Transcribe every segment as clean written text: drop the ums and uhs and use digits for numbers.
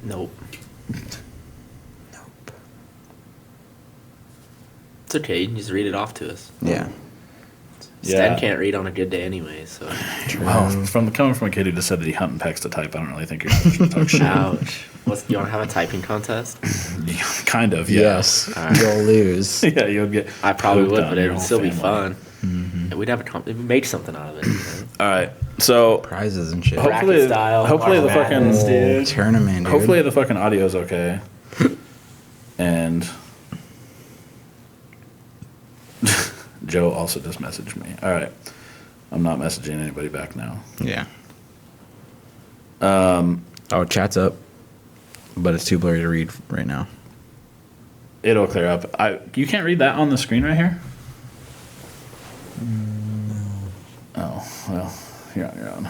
Nope. It's okay. You can just read it off to us. Yeah. Stan can't read on a good day anyway, so. Well, coming from a kid who just said that he hunt and pecks to type, I don't really think you're going to talk shit. Ouch. You want to have a typing contest? Kind of, yeah. Yes. Right. You'll lose. Yeah, you'll get. I probably would, but it your would whole still be family. fun. Mm-hmm. We'd have we'd make something out of it. You know? All right, so Prizes and shit. hopefully, style, hopefully the March Madness, fucking dude. Tournament, dude. hopefully the fucking audio's okay. And Joe also just messaged me. All right, I'm not messaging anybody back now. Yeah. Oh, chat's up, but it's too blurry to read right now. It'll clear up. You can't read that on the screen right here? Oh, well, you're on your own.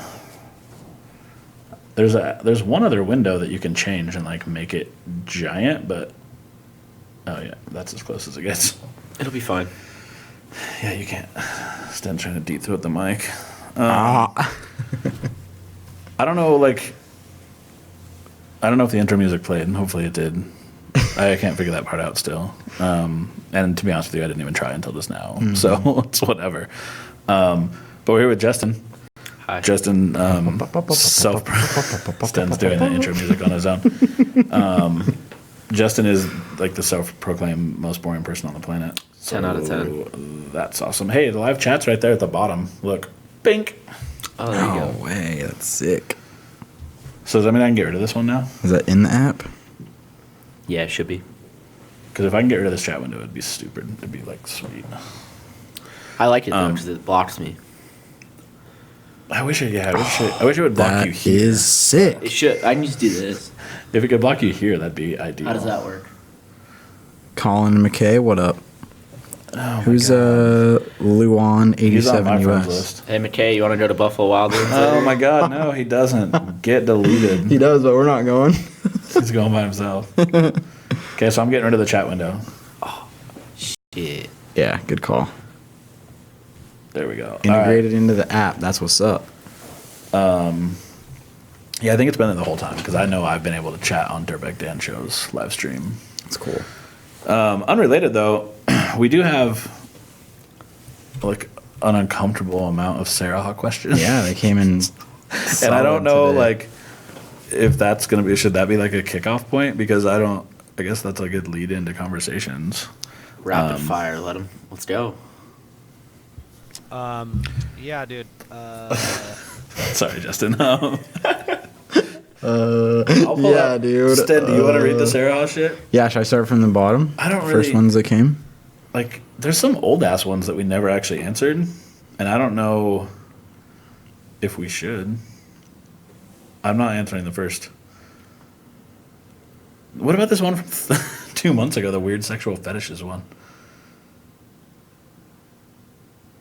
There's one other window that you can change and like make it giant, but oh yeah, that's as close as it gets. It'll be fine. Yeah, you can't. Stan's trying to deep throat the mic. Ah. I don't know, like, I don't know if the intro music played, and hopefully it did. I can't figure that part out still. And to be honest with you, I didn't even try until just now, so it's whatever. But we're here with Justin. Hi. Justin, Stan's doing the intro music on his own. Justin is like the self-proclaimed most boring person on the planet. 10 out of 10. That's awesome. Hey, the live chat's right there at the bottom. Look, bink. Oh, there you No go. way. That's sick. So does that mean I can get rid of this one now? Is that in the app? Yeah, it should be. Because if I can get rid of this chat window, it'd be stupid. It'd be like sweet. I like it though because it blocks me. I wish it would block you That here. is sick. It should. I can just do this. If it could block you here, that'd be ideal. How does that work? Colin McKay, what up? Oh my Who's God. Luan He's on my 87 friends US? list. Hey, McKay, you want to go to Buffalo Wild Wings? Oh my God, no, he doesn't. Get deleted. He does, but we're not going. He's going by himself. Okay, so I'm getting rid of the chat window. Shit. Yeah, good call. There we go. Integrated into the app. That's what's up. Yeah, I think it's been there the whole time because I know I've been able to chat on Dirtbag Dan Show's live stream. That's cool. Unrelated though, we do have like an uncomfortable amount of SARAHAH questions. Yeah, they came in. And I don't solid know today. like if that's gonna be, should that be like a kickoff point, because I guess that's a good lead into conversations. Rapid fire. Let's go. Yeah, dude. Sorry, Justin. Yeah, up. dude. Stead, do you want to read the SARAHAH shit? Yeah, should I start from the bottom? I don't First really- ones that came. Like, there's some old ass ones that we never actually answered, and I don't know if we should. I'm not answering the first. What about this one from 2 months ago, the weird sexual fetishes one?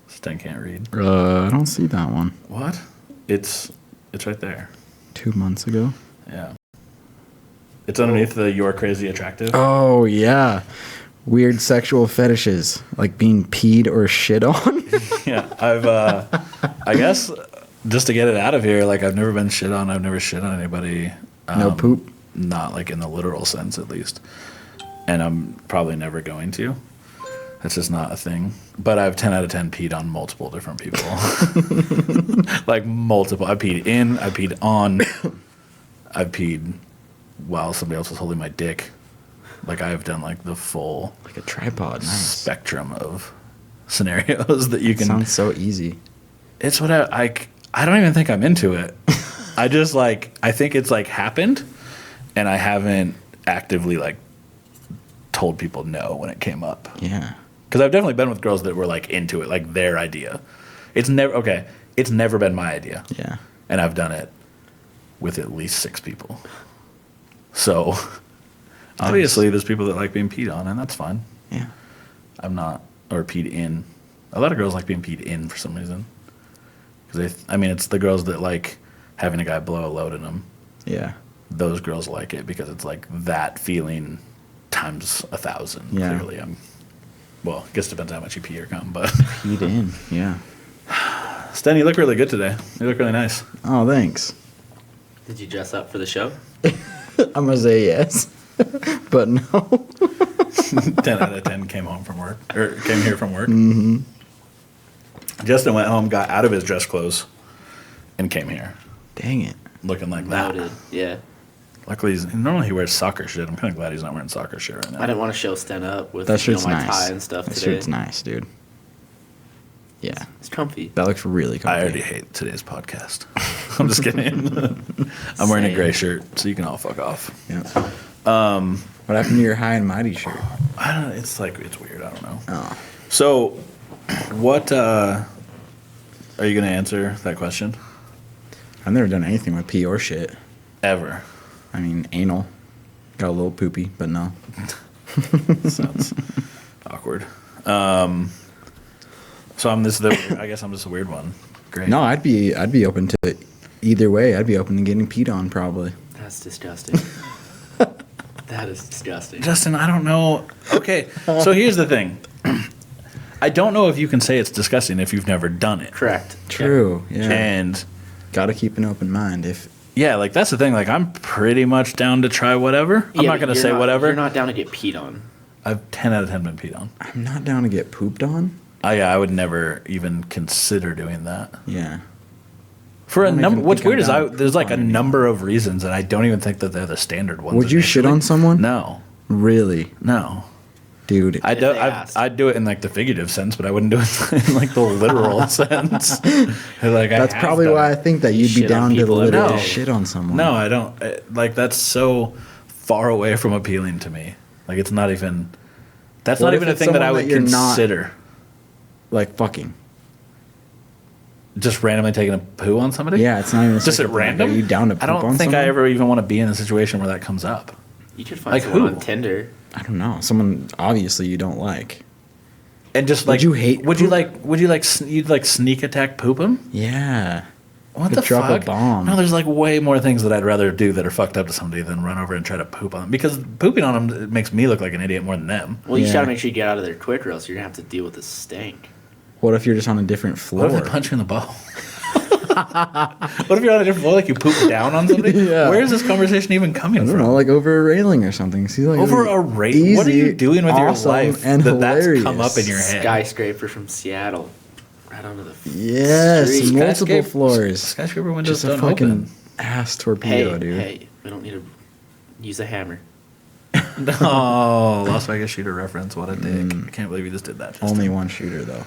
Stan can't read. I don't see that one. What? It's right there. 2 months ago. Yeah. It's underneath the "you're crazy attractive." Oh yeah, weird sexual fetishes like being peed or shit on. Yeah, I guess just to get it out of here, like I've never been shit on. I've never shit on anybody. No poop. Not like in the literal sense, at least. And I'm probably never going to. That's just not a thing. But I've 10 out of 10 peed on multiple different people. Like multiple. I peed in, I peed on, I peed while somebody else was holding my dick. Like I've done like the full Like a tripod. Nice. spectrum of scenarios that you can. Sounds so easy. It's what I don't even think I'm into it. I just like, I think it's like happened, and I haven't actively like told people no when it came up. Yeah. Because I've definitely been with girls that were like into it, like their idea. It's never been my idea. Yeah. And I've done it with at least 6 people. So obviously there's people that like being peed on, and that's fine. Yeah. I'm not, or peed in. A lot of girls like being peed in for some reason. Because it's the girls that like having a guy blow a load in them. Yeah. Those girls like it because it's like that feeling times 1,000. Yeah. Clearly, well, I guess it depends how much you pee or come, but Peed in. Yeah. Sten, you look really good today. You look really nice. Oh, thanks. Did you dress up for the show? I'm gonna say yes, but no. 10 out of 10 came home from work, or came here from work. Mm-hmm. Justin went home, got out of his dress clothes, and came here. Dang it. Looking like that. Noted. Yeah. Luckily, normally he wears soccer shit. I'm kind of glad he's not wearing soccer shit right now. I didn't want to show Sten up with That shirt's my nice. tie and stuff That today. shirt's nice, dude. Yeah. It's comfy. That looks really comfy. I already hate today's podcast. I'm just kidding. I'm wearing a gray shirt, so you can all fuck off. Yeah. What happened to your High and Mighty shirt? I don't know. It's weird. I don't know. Oh. So, what are you going to answer that question? I've never done anything with pee or shit. Ever. I mean, anal. Got a little poopy, but no. Sounds awkward. So I guess I'm just a weird one. Great. No, I'd be open to it either way. I'd be open to getting peed on, probably. That's disgusting. That is disgusting. Justin, I don't know. Okay, so here's the thing. I don't know if you can say it's disgusting if you've never done it. Correct. True. Yeah. And Gotta keep an open mind. like that's the thing. Like I'm pretty much down to try whatever. I'm not gonna say whatever. You're not down to get peed on. I've 10 out of 10 been peed on. I'm not down to get pooped on. Yeah, I would never even consider doing that. Yeah. For a don't number, even what's think I'm weird is down there's like a on it. number of reasons, and I don't even think that they're the standard ones. Would you shit on someone? No, Really? no. Dude. I'd do it in like the figurative sense, but I wouldn't do it in like the literal sense. Like That's probably why I think that you'd be Shit on down to people every literally day. shit on someone. No, I don't. Like that's so far away from appealing to me. Like it's not even. That's What not if even a it's thing that I someone would that you're not- consider. Like fucking. Just randomly taking a poo on somebody. Yeah, it's not even Just at like, random. Are you down to poop I don't on think someone? I ever even want to be in a situation where that comes up. You could find Like someone who? on Tinder. I don't know. Someone obviously you don't like. And just like, you hate Would you poop? you'd like sneak attack poop him? Yeah. What Could the drop a fuck? bomb. No, there's like way more things that I'd rather do that are fucked up to somebody than run over and try to poop on them. Because pooping on them it makes me look like an idiot more than them. Well, you just Yeah. gotta make sure you get out of there quick, or else you're gonna have to deal with the stank. What if you're just on a different floor? What if they punch you in the ball? What if you're on a different floor, like you poop down on somebody? Yeah. Where is this conversation even coming I don't from? know, like over a railing or something. See, like Over really a rate? What are you easy, doing with your awesome, life and that's hilarious. come up in your head? Skyscraper from Seattle, right onto the Yes, street. multiple Skyscraper- floors. Skyscraper windows Just a don't fucking open. ass torpedo, Hey, dude. hey, we don't need to use a hammer. Oh, Las Vegas shooter reference. What a dick. I can't believe you just did that. Justin. Only one shooter though.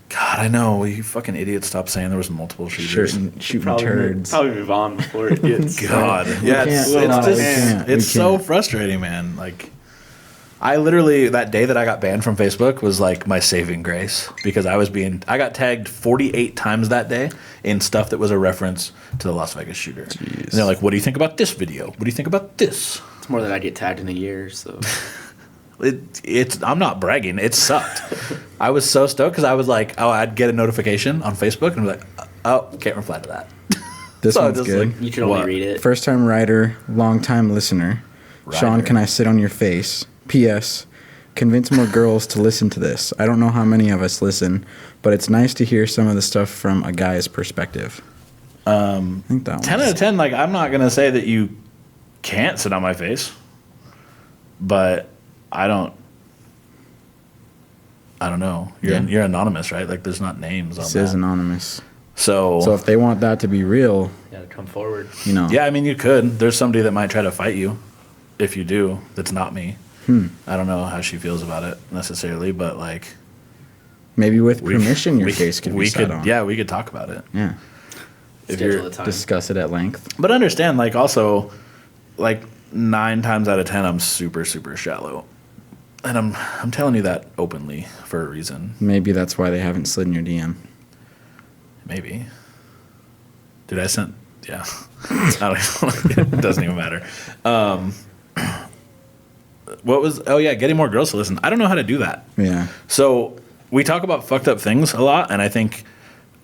God, I know. You fucking idiot. Stop saying there was multiple shooters. Shooting Probably turds. move on before it gets. God. Yeah, it's can't. No, we just, can't. it's We so can't. frustrating, man. Like, I literally, that day that I got banned from Facebook was like my saving grace because I got tagged 48 times that day in stuff that was a reference to the Las Vegas shooter. Jeez. And they're like, what do you think about this video? What do you think about this? It's more than I get tagged in a year, so. I'm not bragging. It sucked. I was so stoked because I was like, oh, I'd get a notification on Facebook and be like, oh, can't reply to that. This So I one's just, good. like, You can only What? read it. First time writer, long time listener. Sean, Rider. can I sit on your face? P.S. Convince more girls to listen to this. I don't know how many of us listen, but it's nice to hear some of the stuff from a guy's perspective. I think that 10 was out of 10, like, I'm not going to say that you can't sit on my face, but I don't know. You're anonymous, right? Like, there's not names on says that. anonymous. So So if they want that to be real, You gotta come forward. you know. yeah, I mean, you could. There's somebody that might try to fight you if you do. That's not me. I don't know how she feels about it necessarily, but, like... Maybe with permission, your face could be we set could, on. yeah, we could talk about it. Yeah. If Schedule you're, a time. Discuss it at length. but understand, like, also, like, 9 times out of 10, I'm super, super shallow. And I'm telling you that openly for a reason. Maybe that's why they haven't slid in your DM. Maybe. Dude, I sent... Yeah. It doesn't even matter. What was... Oh, yeah, getting more girls to listen. I don't know how to do that. Yeah. So we talk about fucked up things a lot, and I think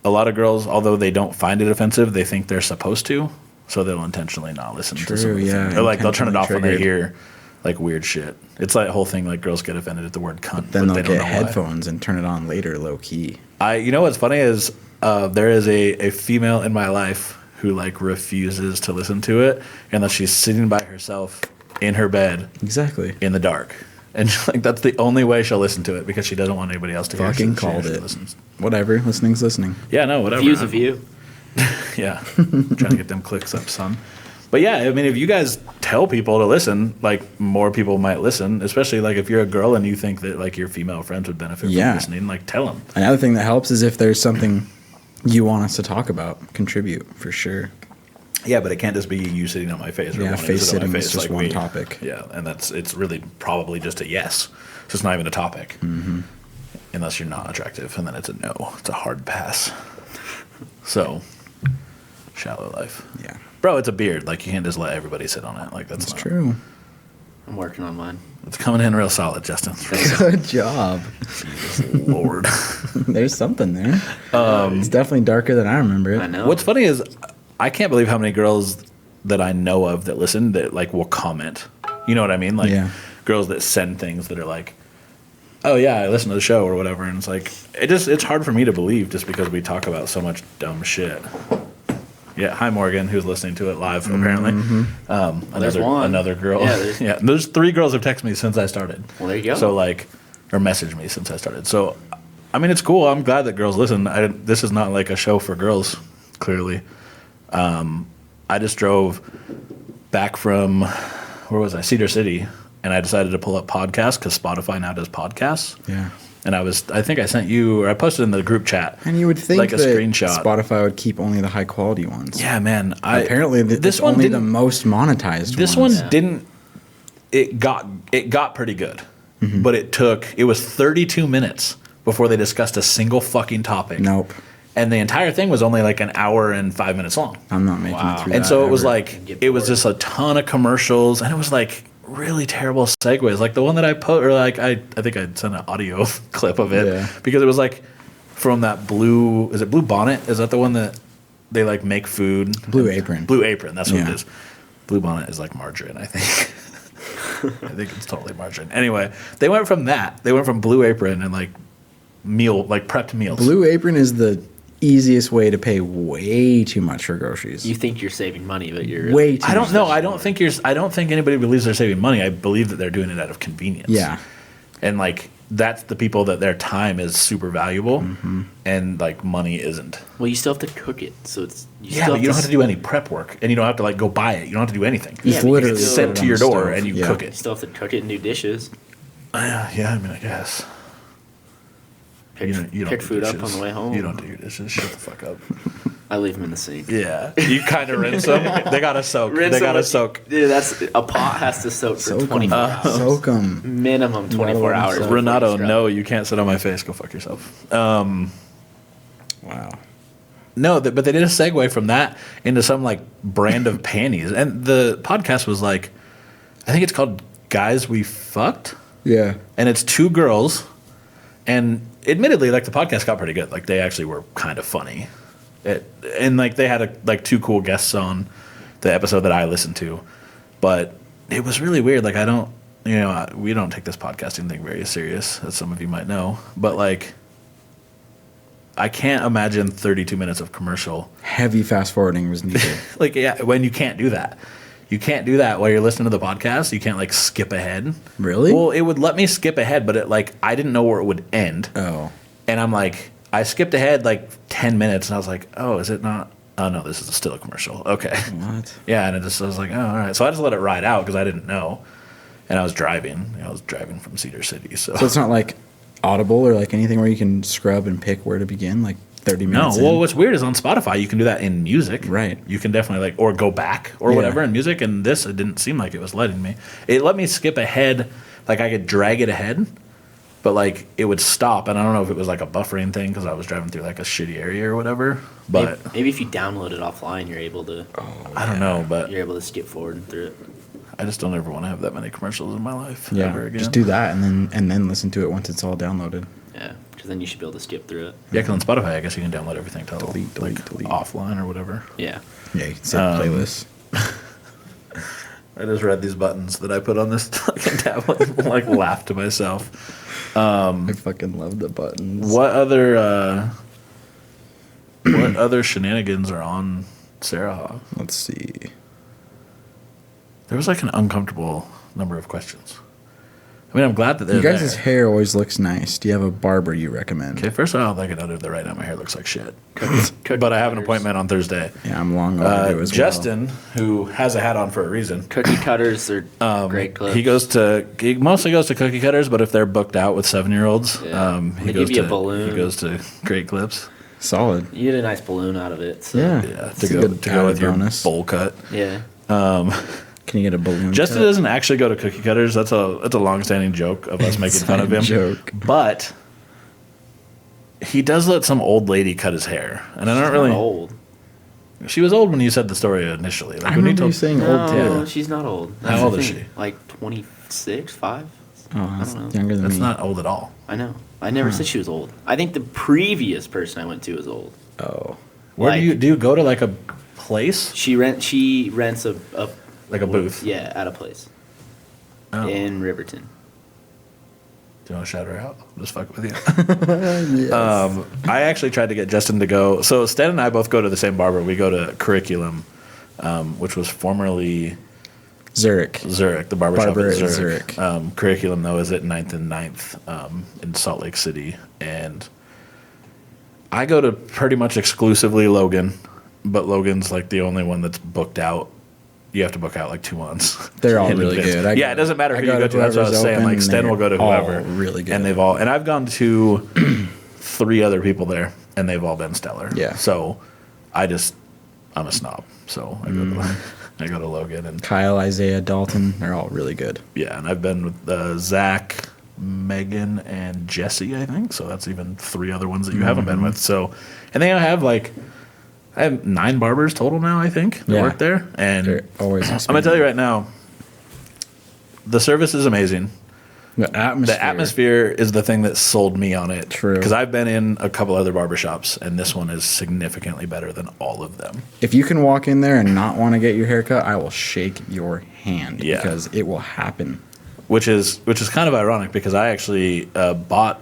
a lot of girls, although they don't find it offensive, they think they're supposed to, so they'll intentionally not listen to some of the yeah, things. Or, like, they'll turn it off when they intentionally hear, like, weird shit. It's that whole thing, like, girls get offended at the word cunt, Then but they'll they don't get know headphones and turn it on later, low key. why. You know what's funny is there is a female in my life who like refuses to listen to it unless she's sitting by herself in her bed Exactly. in the dark. And like that's the only way she'll listen to it because she doesn't want anybody else to hear. Fucking called it. Whatever. Listening's listening. Yeah, no, whatever. View's a view. Yeah. Trying to get them clicks up, son. But yeah, I mean, if you guys tell people to listen, like more people might listen, especially like if you're a girl and you think that like your female friends would benefit from listening, like tell them. Another thing that helps is if there's something you want us to talk about, contribute for sure. Yeah, but it can't just be you sitting on my face. Or Yeah, wanting to face sit on my sitting is face just like one we- topic. Yeah, and it's really probably just a yes. So it's not even a topic. Mm-hmm. Unless you're not attractive, and then it's a no. It's a hard pass. So, shallow life. Yeah. Bro, it's a beard. Like, you can't just let everybody sit on it. Like, that's not, True. I'm working on mine. It's coming in real solid, Justin. Good job. Jesus Lord. There's something there. It's definitely darker than I remember it. I know. What's funny is I can't believe how many girls that I know of that listen that, like, will comment. You know what I mean? Like, girls that send things that are like, oh, yeah, I listen to the show or whatever. And it's like, it's hard for me to believe just because we talk about so much dumb shit. Yeah, hi Morgan, who's listening to it live apparently. there's one. Another girl. Yeah, there's 3 girls who've texted me since I started. Well, there you go. So like, or messaged me since I started. So, I mean, it's cool. I'm glad that girls listen. This is not like a show for girls, clearly. I just drove back from where was I? Cedar City, and I decided to pull up podcasts because Spotify now does podcasts. Yeah. And I think I sent you, or I posted in the group chat. And you would think like a that screenshot. Spotify would keep only the high quality ones. Yeah, man. Apparently, this one only the didn't- most monetized This ones. one didn't. It got pretty good, but it was 32 minutes before they discussed a single fucking topic. Nope. And the entire thing was only like an hour and 5 minutes long. I'm not making it through And that so it was ever. like, it was just a ton of commercials, and it was like really terrible segues. Like the one that I put, or like I think I sent an audio clip of it because it was like from that is it Blue Bonnet? Is that the one that they like make food? Blue Apron. Blue Apron, that's what it is. Blue Bonnet is like margarine, I think. I think it's totally margarine. Anyway, they went from that. They went from Blue Apron and like prepped meals. Blue Apron is the easiest way to pay way too much for groceries. You think you're saving money, but you're way too I don't much. know. I don't think anybody believes they're saving money. I believe that they're doing it out of convenience. Yeah. And like that's the people that their time is super valuable and like money isn't. Well, you still have to cook it, so it's But you don't have to do any prep work, and you don't have to like go buy it. You don't have to do anything. It's but literally you It's still- sent to your door and you cook You it. still have to cook it and do dishes. Yeah, I mean, I guess. Pick, You don't pick do food up dishes. on the way home. You don't do your dishes. Shut the fuck up. I leave them in the sink. Yeah, you kind of rinse them. They gotta soak. Rinse They them gotta with- soak. Dude, a pot has to soak for 24 hours. Soak 'em. Minimum 24 let 'em hours. soak. before you Renato, scrub. no, you can't sit on my face. Go fuck yourself. Wow. No, but they did a segue from that into some like brand of panties, and the podcast was like, I think it's called "Guys We Fucked," Yeah. and it's 2 girls, and admittedly, like the podcast got pretty good. Like they actually were kind of funny, and like they had like 2 cool guests on the episode that I listened to, but it was really weird. Like we don't take this podcasting thing very serious, as some of you might know, but like. I can't imagine 32 minutes of commercial. Heavy fast forwarding was needed. Like, yeah, when you can't do that. You can't do that while you're listening to the podcast. You can't, like, skip ahead. Really? Well, it would let me skip ahead, but I didn't know where it would end. Oh. And I'm like, I skipped ahead, like, 10 minutes, and I was like, oh, is it not? Oh, no, this is still a commercial. Okay. What? Yeah, and I was like, oh, all right. So I just let it ride out because I didn't know. And I was driving. I was driving from Cedar City, So it's not like Audible or like anything where you can scrub and pick where to begin, like 30 No, minutes well, in? what's weird is on Spotify you can do that in music. Right. You can definitely like, or go back or whatever in music. And this, it didn't seem like it was letting me. It let me skip ahead, like I could drag it ahead, but like it would stop. And I don't know if it was like a buffering thing because I was driving through like a shitty area or whatever. But maybe if you download it offline, you're able to. I don't know. But You're able to skip forward through it. I just don't ever want to have that many commercials in my life Yeah. ever again. Just do that and then listen to it once it's all downloaded. Yeah, because then you should be able to skip through it. Yeah, because on Spotify, I guess you can download everything to Delete, offline or whatever. Yeah. Yeah, you can set playlists. I just read these buttons that I put on this fucking tablet and like laughed to myself. I fucking love the buttons. What other shenanigans are on SARAHAH. Let's see. There was like an uncomfortable number of questions. I mean, I'm glad that they're You guys' there. hair always looks nice. Do you have a barber you recommend? Okay, first of all, I don't think I know that right now my hair looks like shit. Cookie But I have an cutters. appointment on Thursday. Yeah, I'm long overdue as well. Justin, who has a hat on for a reason, Cookie cutters are great clips. he mostly goes to cookie cutters, but if they're booked out with 7-year-olds, Yeah. he They goes give you to a balloon. he goes to Great Clips. Solid. You get a nice balloon out of it. So. Yeah. Yeah, It's to a go good to go with added your bonus. bowl cut. Yeah. Can you get a balloon? Justin cut? doesn't actually go to cookie cutters. That's a long-standing joke of us making fun of him. Joke. But he does let some old lady cut his hair, and I don't She's really. not old. She was old when you said the story initially. Like I when you remember you told, saying No, old too. she's not old. How That's old the is thing. she? Like 26, 5? Oh, that's don't know. younger than that's me. not old at all. I know. I never said she was old. I think the previous person I went to was old. Oh. Where Like- do you go to like a place, She rents a like a booth? Yeah, at a place Oh. in Riverton. Do you want to shout her out? I'm just fucking with you. I actually tried to get Justin to go. So Stan and I both go to the same barber. We go to Curriculum, which was formerly Zurich. Zurich, the barbershop Barber at at Zurich. Zurich. Curriculum, though, is at 9th and 9th in Salt Lake City. And I go to pretty much exclusively Logan, but Logan's like the only one that's booked out. You have to book out like 2 months. They're all in really advance. good. Yeah, it doesn't matter who you go to. That's what I was saying. Like Stan will go to whoever. Really good. And and I've gone to 3 other people there, and they've all been stellar. Yeah. So I'm a snob. So I go to Logan, and Kyle, Isaiah, Dalton, they're all really good. yeah, and I've been with Zach, Megan, and Jesse, I think. So that's even 3 other ones that you haven't been with. So, and then I have 9 barbers total now, I think, that Yeah. work there. And They're always I'm going to tell you right now, the service is amazing. The atmosphere. The atmosphere is the thing that sold me on it. True. Because I've been in a couple other barbershops, and this one is significantly better than all of them. If you can walk in there and not want to get your hair cut, I will shake your hand Yeah. because it will happen. Which is kind of ironic because I actually bought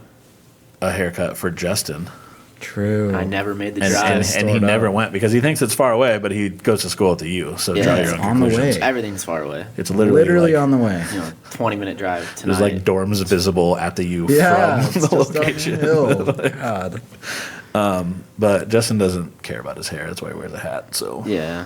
a haircut for Justin. True. I never made the And, drive. and, and he stored never up. went because he thinks it's far away, but he goes to school at the U. So Yeah, draw it's your own on the conclusions. way. Everything's far away. It's literally like, on the way. 20-minute drive tonight. there's like dorms visible at the U Yeah, from it's the just location. uphill. God. But Justin doesn't care about his hair. That's why he wears a hat. So, Yeah.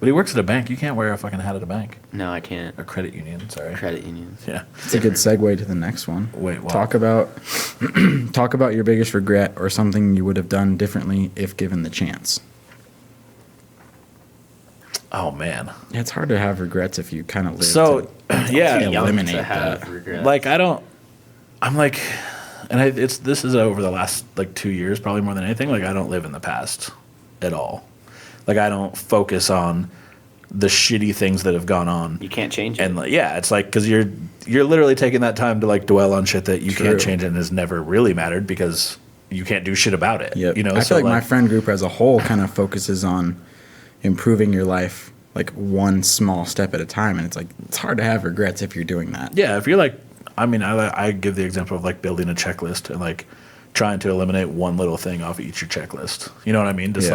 but he works at a bank. You can't wear a fucking hat at a bank No, I can't. or credit union. Sorry. Credit unions. Yeah. It's a good segue to the next one. Wait, what? Talk about your biggest regret or something you would have done differently if given the chance. Oh man. Yeah, it's hard to have regrets if you kind of live. So, yeah. Too young. eliminate to have that. regrets. Like I'm like, and this is over the last like 2 years, probably more than anything. Like I don't live in the past at all. Like I don't focus on the shitty things that have gone on. You can't change it. And like, yeah, it's like because you're literally taking that time to like dwell on shit that you True. can't change and has never really mattered because you can't do shit about it. Yep. You know, I so feel like my friend group as a whole kind of focuses on improving your life like one small step at a time, and it's hard to have regrets if you're doing that. yeah, if you're like, I mean, I give the example of like building a checklist and like trying to eliminate one little thing off each your checklist. You know what I mean? Just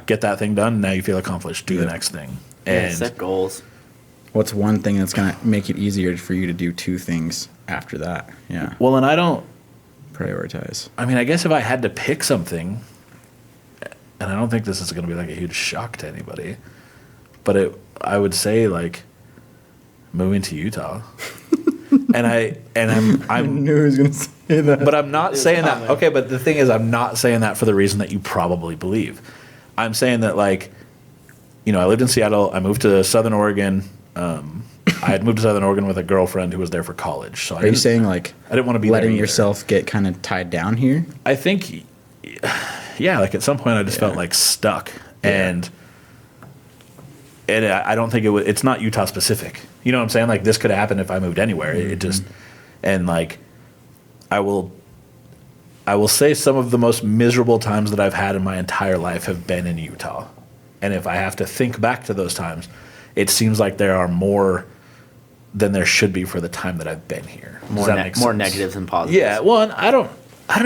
get that thing done. Now you feel accomplished. Do the next thing. Yeah, And set goals. What's one thing that's gonna make it easier for you to do 2 things after that? Yeah, well, and I don't. prioritize. I mean, I guess if I had to pick something, and I don't think this is going to be like a huge shock to anybody, but I would say like moving to Utah. and I I'm knew he was gonna say that. but I'm not saying that. coming. Okay, but the thing is, I'm not saying that for the reason that you probably believe. I'm saying that like, I lived in Seattle. I moved to Southern Oregon. I had moved to Southern Oregon with a girlfriend who was there for college. So Are you saying like I didn't want to be letting there either. yourself get kind of tied down here? I think, yeah, like at some point I just felt like stuck, and I don't think it's not Utah specific. You know what I'm saying? Like this could happen if I moved anywhere. It just, and like, I will say some of the most miserable times that I've had in my entire life have been in Utah, and if I have to think back to those times, it seems like there are more than there should be for the time that I've been here. Does More that make more sense? negatives than positives. Yeah, well, and I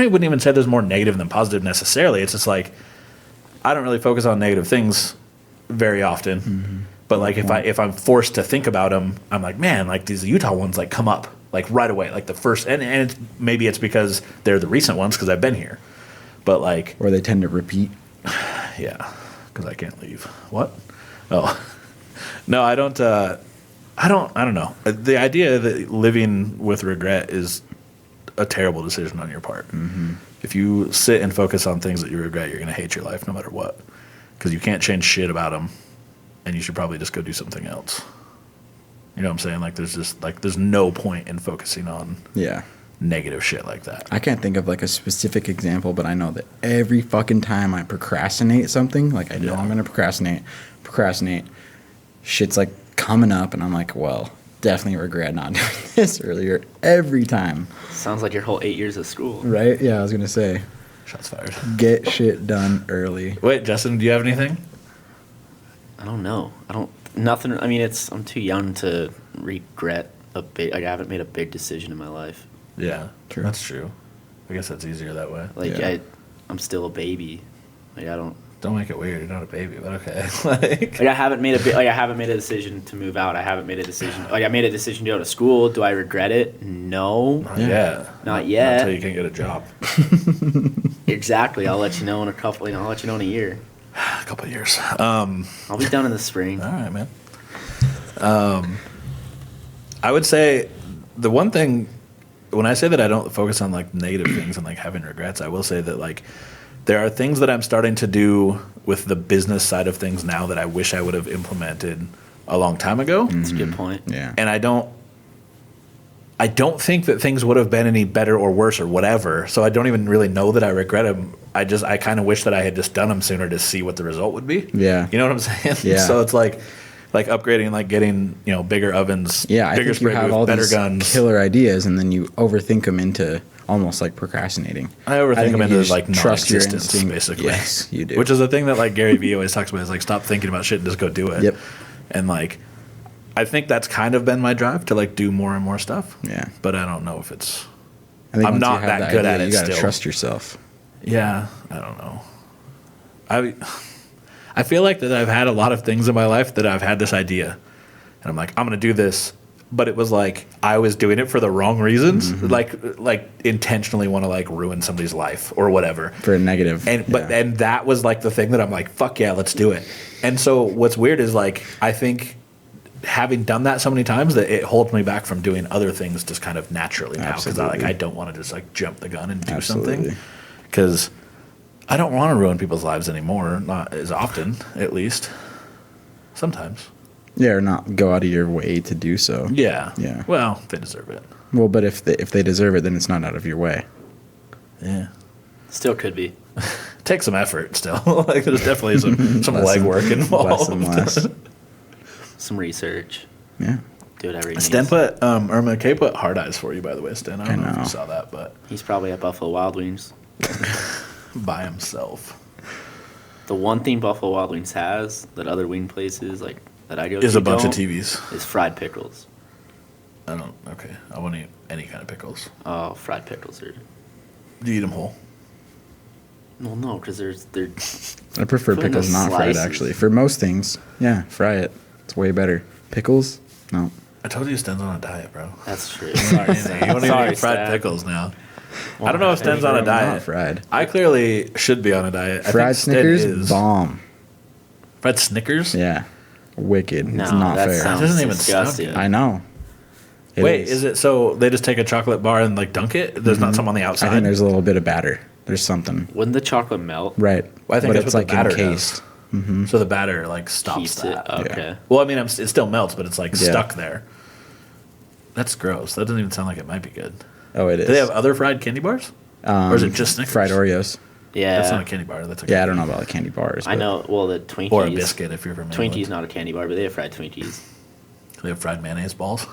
wouldn't even say there's more negative than positive necessarily. It's just like I don't really focus on negative things very often. Mm-hmm. But like if I'm forced to think about them, I'm like, man, like these Utah ones like come up like right away, like the first, and maybe it's because they're the recent ones because I've been here, but like, or they tend to repeat. yeah, because I can't leave. What? Oh, no, I don't. I don't know. The idea that living with regret is a terrible decision on your part. Mm-hmm. If you sit and focus on things that you regret, you're going to hate your life no matter what, because you can't change shit about them, and you should probably just go do something else. You know what I'm saying? Like there's no point in focusing on negative shit like that. I can't think of like a specific example, but I know that every fucking time I procrastinate something, like I know I'm gonna procrastinate, shit's like coming up, and I'm like, well, definitely regret not doing this earlier every time. Sounds like your whole 8 years of school. Right? Yeah, I was gonna say. Shots fired. Get shit done early. Wait, Justin, do you have anything? I don't know. Nothing. I mean, I'm too young to regret like I haven't made a big decision in my life. Yeah, True. That's true. I guess that's easier that way. Like I'm still a baby. Like I don't. Don't make it weird. You're not a baby, but okay. like I haven't made a decision to move out. I haven't made a decision. Like I made a decision to go to school. Do I regret it? No. Not yet. Not yet. Until you can get a job. Exactly. I'll let you know in a couple. I'll let you know in a year. A couple of years. I'll be done in the spring. All right, man. I would say the one thing when I say that I don't focus on like negative things and like having regrets, I will say that like there are things that I'm starting to do with the business side of things now that I wish I would have implemented a long time ago. That's a good point. Yeah. And I don't think that things would have been any better or worse or whatever. So I don't even really know that I regret them. I kind of wish that I had just done them sooner to see what the result would be. Yeah. You know what I'm saying? Yeah. So it's like upgrading, like getting, bigger ovens, Yeah, I bigger think you spray have booth, all better these guns. killer ideas, and then you overthink them into almost like procrastinating. I overthink think them if you into just like trust your non-existence, instinct. basically. Yes, you do. Which is a thing that like Gary Vee always talks about is like stop thinking about shit and just go do it. Yep. And like I think that's kind of been my drive to like do more and more stuff. Yeah. But I don't know if it's I think I'm once not you have that the good idea, at it You gotta still. trust yourself. Yeah, I don't know. I feel like that I've had a lot of things in my life that I've had this idea. And I'm like, I'm going to do this. But it was like I was doing it for the wrong reasons. Mm-hmm. Like intentionally want to like ruin somebody's life or whatever. For a negative. And that was like the thing that I'm like, fuck yeah, let's do it. And so what's weird is like I think having done that so many times that it holds me back from doing other things just kind of naturally now because I don't want to just like jump the gun and do something because I don't want to ruin people's lives anymore, not as often at least. Sometimes. Yeah, or not go out of your way to do so. Yeah. Yeah. Well, they deserve it. Well, but if they deserve it, then it's not out of your way. Yeah. Still could be. Takes some effort still. Like there's definitely some legwork involved. Some research. Yeah. Do whatever he needs. Sten McKay put hard eyes for you, by the way, Sten. I don't know if you saw that, but He's probably at Buffalo Wild Wings. by himself. The one thing Buffalo Wild Wings has that other wing places like that I go to Is a bunch of don't, TVs. is fried pickles. I won't eat any kind of pickles. Oh, fried pickles are. Do you eat them whole? Well, no, because they're. I prefer Put in pickles the not fried, slices. actually. For most things, yeah, fry it. It's way better. Pickles? No. I told you Sten's on a diet, bro. That's true. Sorry, you Stan. want to Sorry, eat fried Stan. pickles now. I don't know if Sten's on a Not diet. fried. I clearly should be on a diet. I Fried think Sten Snickers? is. Bomb. Fried Snickers? Yeah. Wicked. No, it's not that fair. sounds It doesn't even disgusting. sound good. I know. Wait, is it so they just take a chocolate bar and like dunk it? There's not some on the outside? I think there's a little bit of batter. There's something. Wouldn't the chocolate melt? Right. Well, I think but that's it's what the like batter encased. does. So the batter like stops Keeps that. it. Okay. Well, I mean, it still melts, but it's like Yeah. stuck there. That's gross. That doesn't even sound like it might be good. Oh, it is. Do they have other fried candy bars? Or is it just Snickers? Fried Oreos? Yeah. That's not a candy bar. That's a Yeah, I don't know about the candy bars. I but know. Well, the Twinkies. Or a biscuit if you're from England. Twinkies not a candy bar, but they have fried Twinkies. They have fried mayonnaise balls.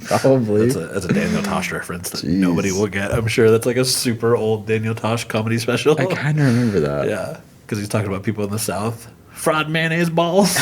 Probably. That's a Daniel Tosh reference that Jeez. nobody will get. I'm sure that's like a super old Daniel Tosh comedy special. I kind of remember that. Yeah, because he's talking about people in the South. Fried mayonnaise balls.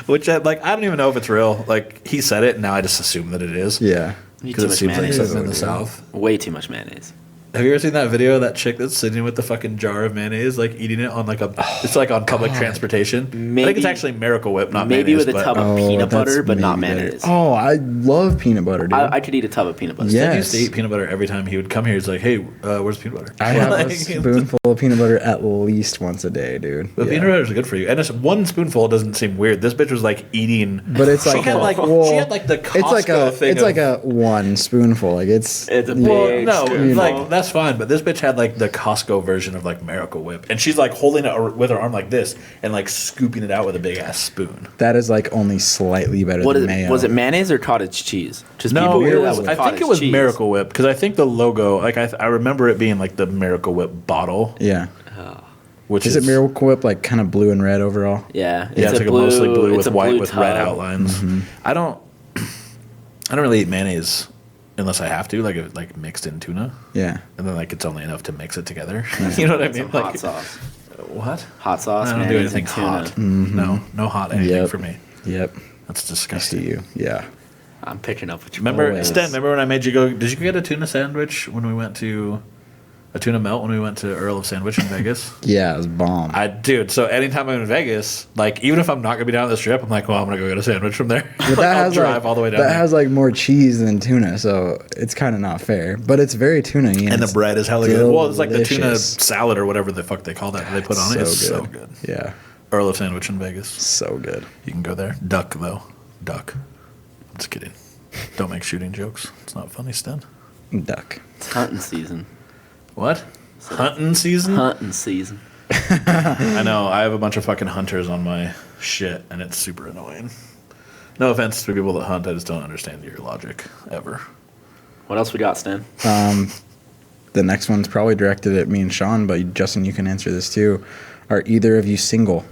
Which, I don't even know if it's real. Like, he said it, and now I just assume that it is. Yeah. You Because too it much seems like mayonnaise. something in the South. Way too much mayonnaise. Have you ever seen that video of that chick that's sitting with the fucking jar of mayonnaise, like eating it on like a? It's like on public transportation. Maybe, I think it's actually Miracle Whip, not maybe mayonnaise. with a tub of peanut butter, but not mayonnaise. Oh, I love peanut butter, dude. I could eat a tub of peanut butter. Yeah. He used to eat peanut butter every time he would come here. He's like, "Hey, where's peanut butter?" I have Like, a spoonful of peanut butter at least once a day, dude. But peanut butter is good for you, and it's one spoonful doesn't seem weird. This bitch was like eating, But it's like she had like well, she had like the Costco it's like a thing. it's like a one spoonful. Like it's It's a Well, big no, spoonful. like that's fine, but this bitch had like the Costco version of like Miracle Whip, and she's like holding it with her arm like this and like scooping it out with a big ass spoon. that is like only slightly better What than is, mayo. was it mayonnaise or cottage cheese? Just No, people it do was, that with I think cottage it was cheese. Miracle Whip because I think the logo, like I remember it being like the Miracle Whip bottle, Yeah. which Is it Miracle Whip like kind of blue and red overall? Yeah, Yeah, it's like a mostly blue it's with a white blue with red tub. outlines. Mm-hmm. I don't really eat mayonnaise unless I have to, like if, like mixed in tuna, Yeah. and then like it's only enough to mix it together. You know what I Some mean? hot Like sauce. what? Hot sauce. I don't do mayonnaise, anything and tuna. hot. No hot anything Yep. for me. Yep. That's I see disgusting. you. Yeah. I'm picking up what you Remember, Always. Sten? Remember when I made you go? Did you get a tuna sandwich when we went to a tuna melt when we went to Earl of Sandwich in Vegas? Yeah, it was bomb. Dude. So anytime I'm in Vegas, like even if I'm not gonna be down this trip, I'm like, well, I'm gonna go get a sandwich from there. But Like, I'll drive all the way down. That there. has like more cheese than tuna, so it's kind of not fair. But it's very tuna And the bread is hella good. Well, it's like the tuna delicious. salad or whatever the fuck they call that they put on it. It's so good. Yeah, Earl of Sandwich in Vegas. so good. You can go there. Duck though. Duck. Just kidding. Don't make shooting jokes. It's not funny, Sten. Duck. It's hunting season. What? Hunting season? Hunting season. I know. I have a bunch of fucking hunters on my shit, and it's super annoying. No offense to people that hunt. I just don't understand your logic ever. What else we got, Stan? The next one's probably directed at me and Sean, but Justin, you can answer this too. Are either of you single?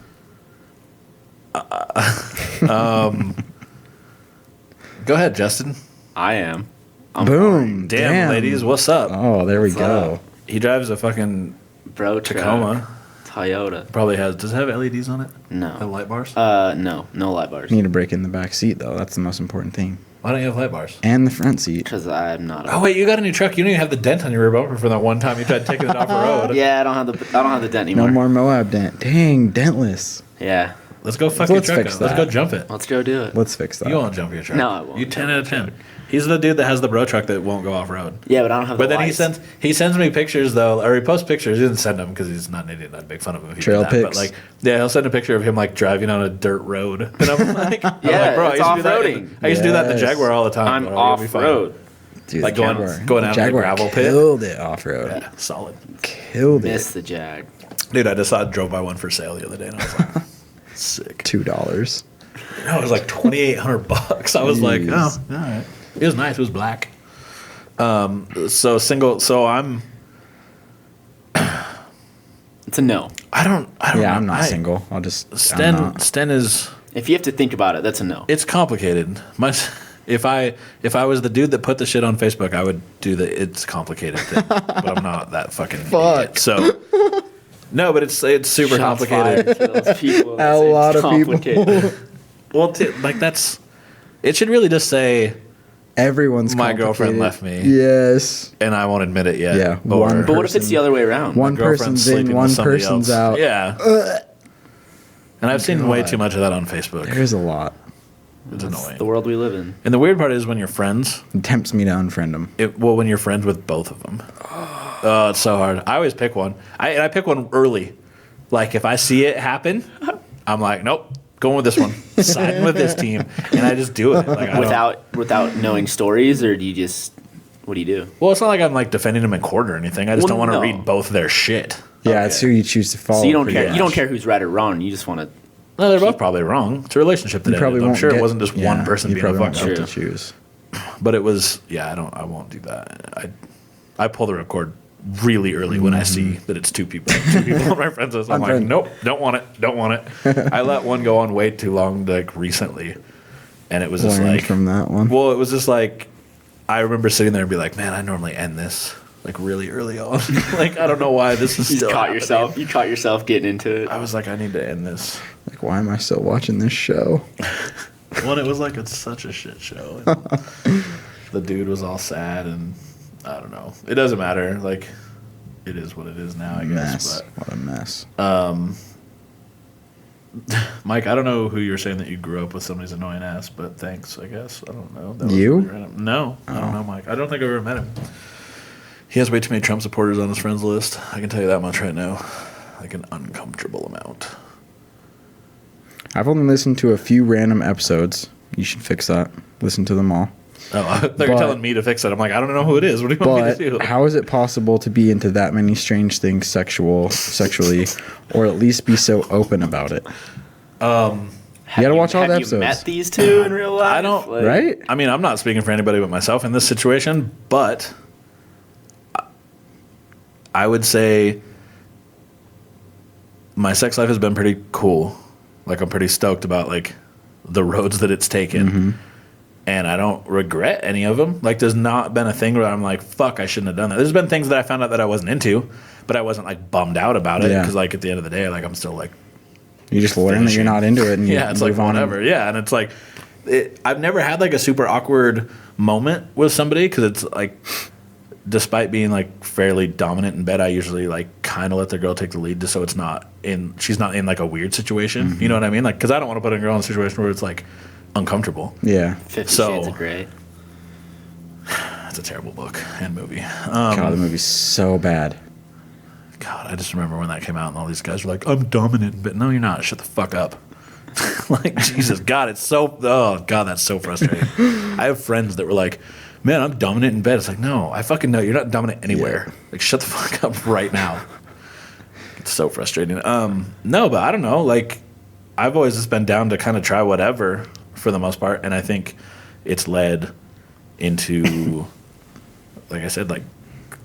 Go ahead, Justin. I am. Boom. Damn, ladies, what's up? Oh, there we What's go. up? He drives a fucking Bro truck. Tacoma. Toyota. Probably has. Does it have LEDs on it? Have No. light bars? No light bars. You need to break in the back seat though. That's the most important thing. Why don't you have light bars? And the front seat. Because I'm not. Oh wait, you got a new truck. You don't even have the dent on your rear bumper from that one time you tried taking it off the road. Yeah, I don't have the dent anymore. No more Moab dent. Dang, dentless. Yeah. Let's go fuck your Let's truck fix up. Let's that. go jump it. Let's go do it. Let's fix that. You won't jump your truck. No, I won't. You 10 out of 10. He's the dude that has the bro truck that won't go off road. Yeah, but I don't have. But the then lights. he sends me pictures though, or he posts pictures. He doesn't send them because he's not an idiot. I'd make fun of him if he Trail did that. But pics. like, yeah, he'll send a picture of him like driving on a dirt road, and I'm like, Yeah, bro, it's I used to do that. off-roading. I used to do that in the Yes. Jaguar all the time. I'm bro. You'll be off fine. road. Dude, Like the going Jaguar. out of the Jaguar gravel pit. killed it off road. Yeah, solid. Killed Miss it. the Jag. Dude, I just drove by one for sale the other day, and I was like, sick. $2. No, it was like $2,800. I was like, oh, Jeez. all right. It was nice. It was black. So single. So I'm. It's a no. I don't. Yeah, know. I'm not single. I'll just. I'm Sten not. Sten is. If you have to think about it, that's a no. It's complicated. If I was the dude that put the shit on Facebook, I would do the it's complicated thing. But I'm not that fucking Fuck. idiot. So no, but it's super Shots complicated. fired to those people. A It's lot of people. complicated. Well, like that's. It should really just say, Everyone's My girlfriend complicated. left me. Yes. and I won't admit it yet. Yeah, Or one But what if it's the other way around? One girlfriend's person's in, sleeping with one somebody person's else. out. Yeah. And I've seen way God. too much of that on Facebook. There's a lot. It's That's annoying. the world we live in. And the weird part is when you're friends. It tempts me to unfriend them. When you're friends with both of them. Oh, it's so hard. I always pick one. I pick one early. Like if I see it happen, I'm like, nope, going with this one, siding with this team, and I just do it. Like I don't- Without knowing stories, or do you just what do you do? Well, it's not like I'm like defending them in court or anything. I just Well, don't want to no. read both their shit. Yeah, it's who you choose to follow. So you don't pretty care. much. You don't care who's right or wrong. You just want to. No, they're both probably wrong. It's a relationship that You probably ended. I'm won't sure it get- wasn't just yeah, one person you being a probably won't fuck get up. to choose. But it was, yeah. I won't do that. I pull the record really early when I see that it's two people. Two people on my friends list. I'm like, Unfriend. nope, don't want it. I let one go on way too long, like recently, and it was just Learned like from that one. Well, it was just like I remember sitting there and be like, man, I normally end this like really early on. Like I don't know why this is You still caught happening. yourself. You caught yourself getting into it. I was like, I need to end this. Like, why am I still watching this show? Well, it was like it's such a shit show. And the dude was all sad, and I don't know. It doesn't matter. Like, it is what it is now, I guess. What a mess. Mike, I don't know who you're saying that you grew up with somebody's annoying ass, but thanks, I guess. I don't know. That was You? really random. No, I don't know, Mike. I don't think I've ever met him. He has way too many Trump supporters on his friends list. I can tell you that much right now. Like an uncomfortable amount. I've only listened to a few random episodes. You should fix that. Listen to them all. Oh, I thought you were telling me to fix it. I'm like, I don't know who it is. What do you want me to do? But how is it possible to be into that many strange things sexually, or at least be so open about it? You gotta watch all the episodes. Have you met these two in real life? I don't. Right? I mean, I'm not speaking for anybody but myself in this situation, but I would say my sex life has been pretty cool. Like, I'm pretty stoked about, like, the roads that it's taken. Mm-hmm. And I don't regret any of them. Like, there's not been a thing where I'm like, fuck, I shouldn't have done that. There's been things that I found out that I wasn't into, but I wasn't, like, bummed out about it. Yeah. Because, like, at the end of the day, like, I'm still, like, You just learn that you're not into it, and you yeah, it's like move on. whatever. Yeah, and it's like I've never had like a super awkward moment with somebody because it's like, despite being like fairly dominant in bed, I usually like kind of let the girl take the lead just so she's not in like a weird situation. Mm-hmm. You know what I mean? Like, because I don't want to put a girl in a situation where it's like uncomfortable. Yeah. 50 So- Shades of Grey. That's a terrible book and movie. God, the movie's so bad. God, I just remember when that came out and all these guys were like, I'm dominant, but no, you're not. Shut the fuck up. Like, Jesus, God, oh, God, that's so frustrating. I have friends that were like, man, I'm dominant in bed. It's like, no, I fucking know. You're not dominant anywhere. Yeah. Like, shut the fuck up right now. It's so frustrating. No, but I don't know. Like, I've always just been down to kind of try whatever for the most part. And I think it's led into, like I said, like,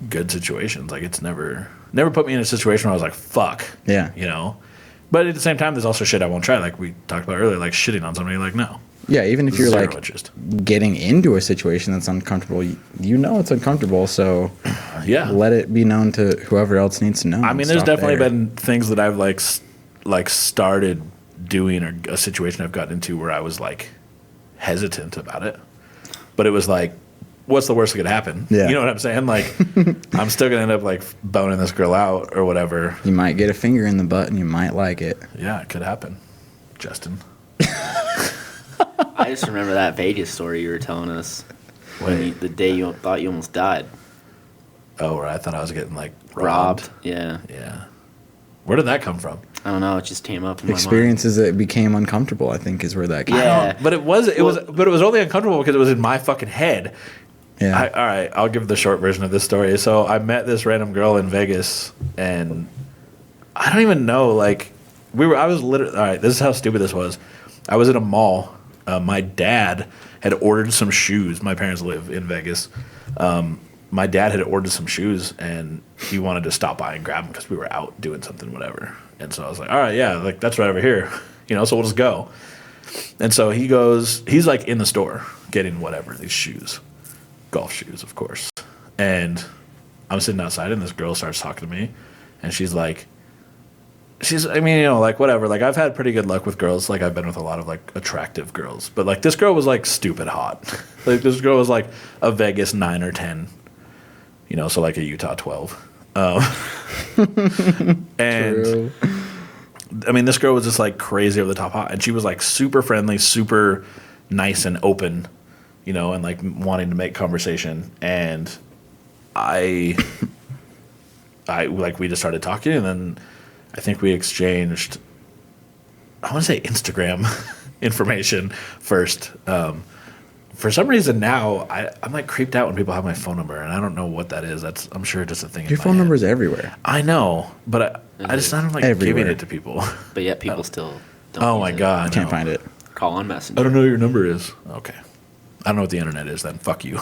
good situations. Like, it's never put me in a situation where I was like, fuck. Yeah. You know? But at the same time, there's also shit I won't try. Like we talked about earlier, like shitting on somebody. Like, no. Yeah, even if you're Zero like interest. getting into a situation that's uncomfortable, you know it's uncomfortable, so Yeah. let it be known to whoever else needs to know. I mean, there's Stop definitely there. been things that I've like started doing or a situation I've gotten into where I was like hesitant about it. But it was like, what's the worst that could happen? Yeah. You know what I'm saying? Like, I'm still going to end up like boning this girl out or whatever. You might get a finger in the butt and you might like it. Yeah, it could happen. Justin. I just remember that Vegas story you were telling us the day you thought you almost died. Oh, right. I thought I was getting like Robbed. Yeah. Yeah. Where did that come from? I don't know. It just came up in my mind. Experiences that became uncomfortable, I think, is where that came Yeah. But it was only uncomfortable because it was in my fucking head. Yeah. All right, I'll give the short version of this story. So I met this random girl in Vegas, and I don't even know. Like, I was literally. All right, this is how stupid this was. I was at a mall. My dad had ordered some shoes. My parents live in Vegas. My dad had ordered some shoes, and he wanted to stop by and grab them because we were out doing something, whatever. And so I was like, all right, yeah, like that's right over here, so we'll just go. And so he goes. He's like in the store getting whatever, these shoes. Golf shoes, of course. And I'm sitting outside, and this girl starts talking to me, and like, whatever. Like, I've had pretty good luck with girls. Like, I've been with a lot of, like, attractive girls. But, like, this girl was, like, stupid hot. Like, this girl was, like, a Vegas 9 or 10. So, like, a Utah 12. And, True. I mean, this girl was just, like, crazy over the top hot. And she was, like, super friendly, super nice and open. And like wanting to make conversation, and I like we just started talking, and then I think we exchanged, I want to say Instagram information first. For some reason now I'm like creeped out when people have my phone number, and I don't know what that is. I'm sure just a thing. Your phone number is everywhere. I know, but I just don't like Everywhere. giving it to people. But yet people still don't Oh use my it. god, Can't no. find it. Call on Messenger. I don't know what your number is. Okay. I don't know what the internet is then. Fuck you.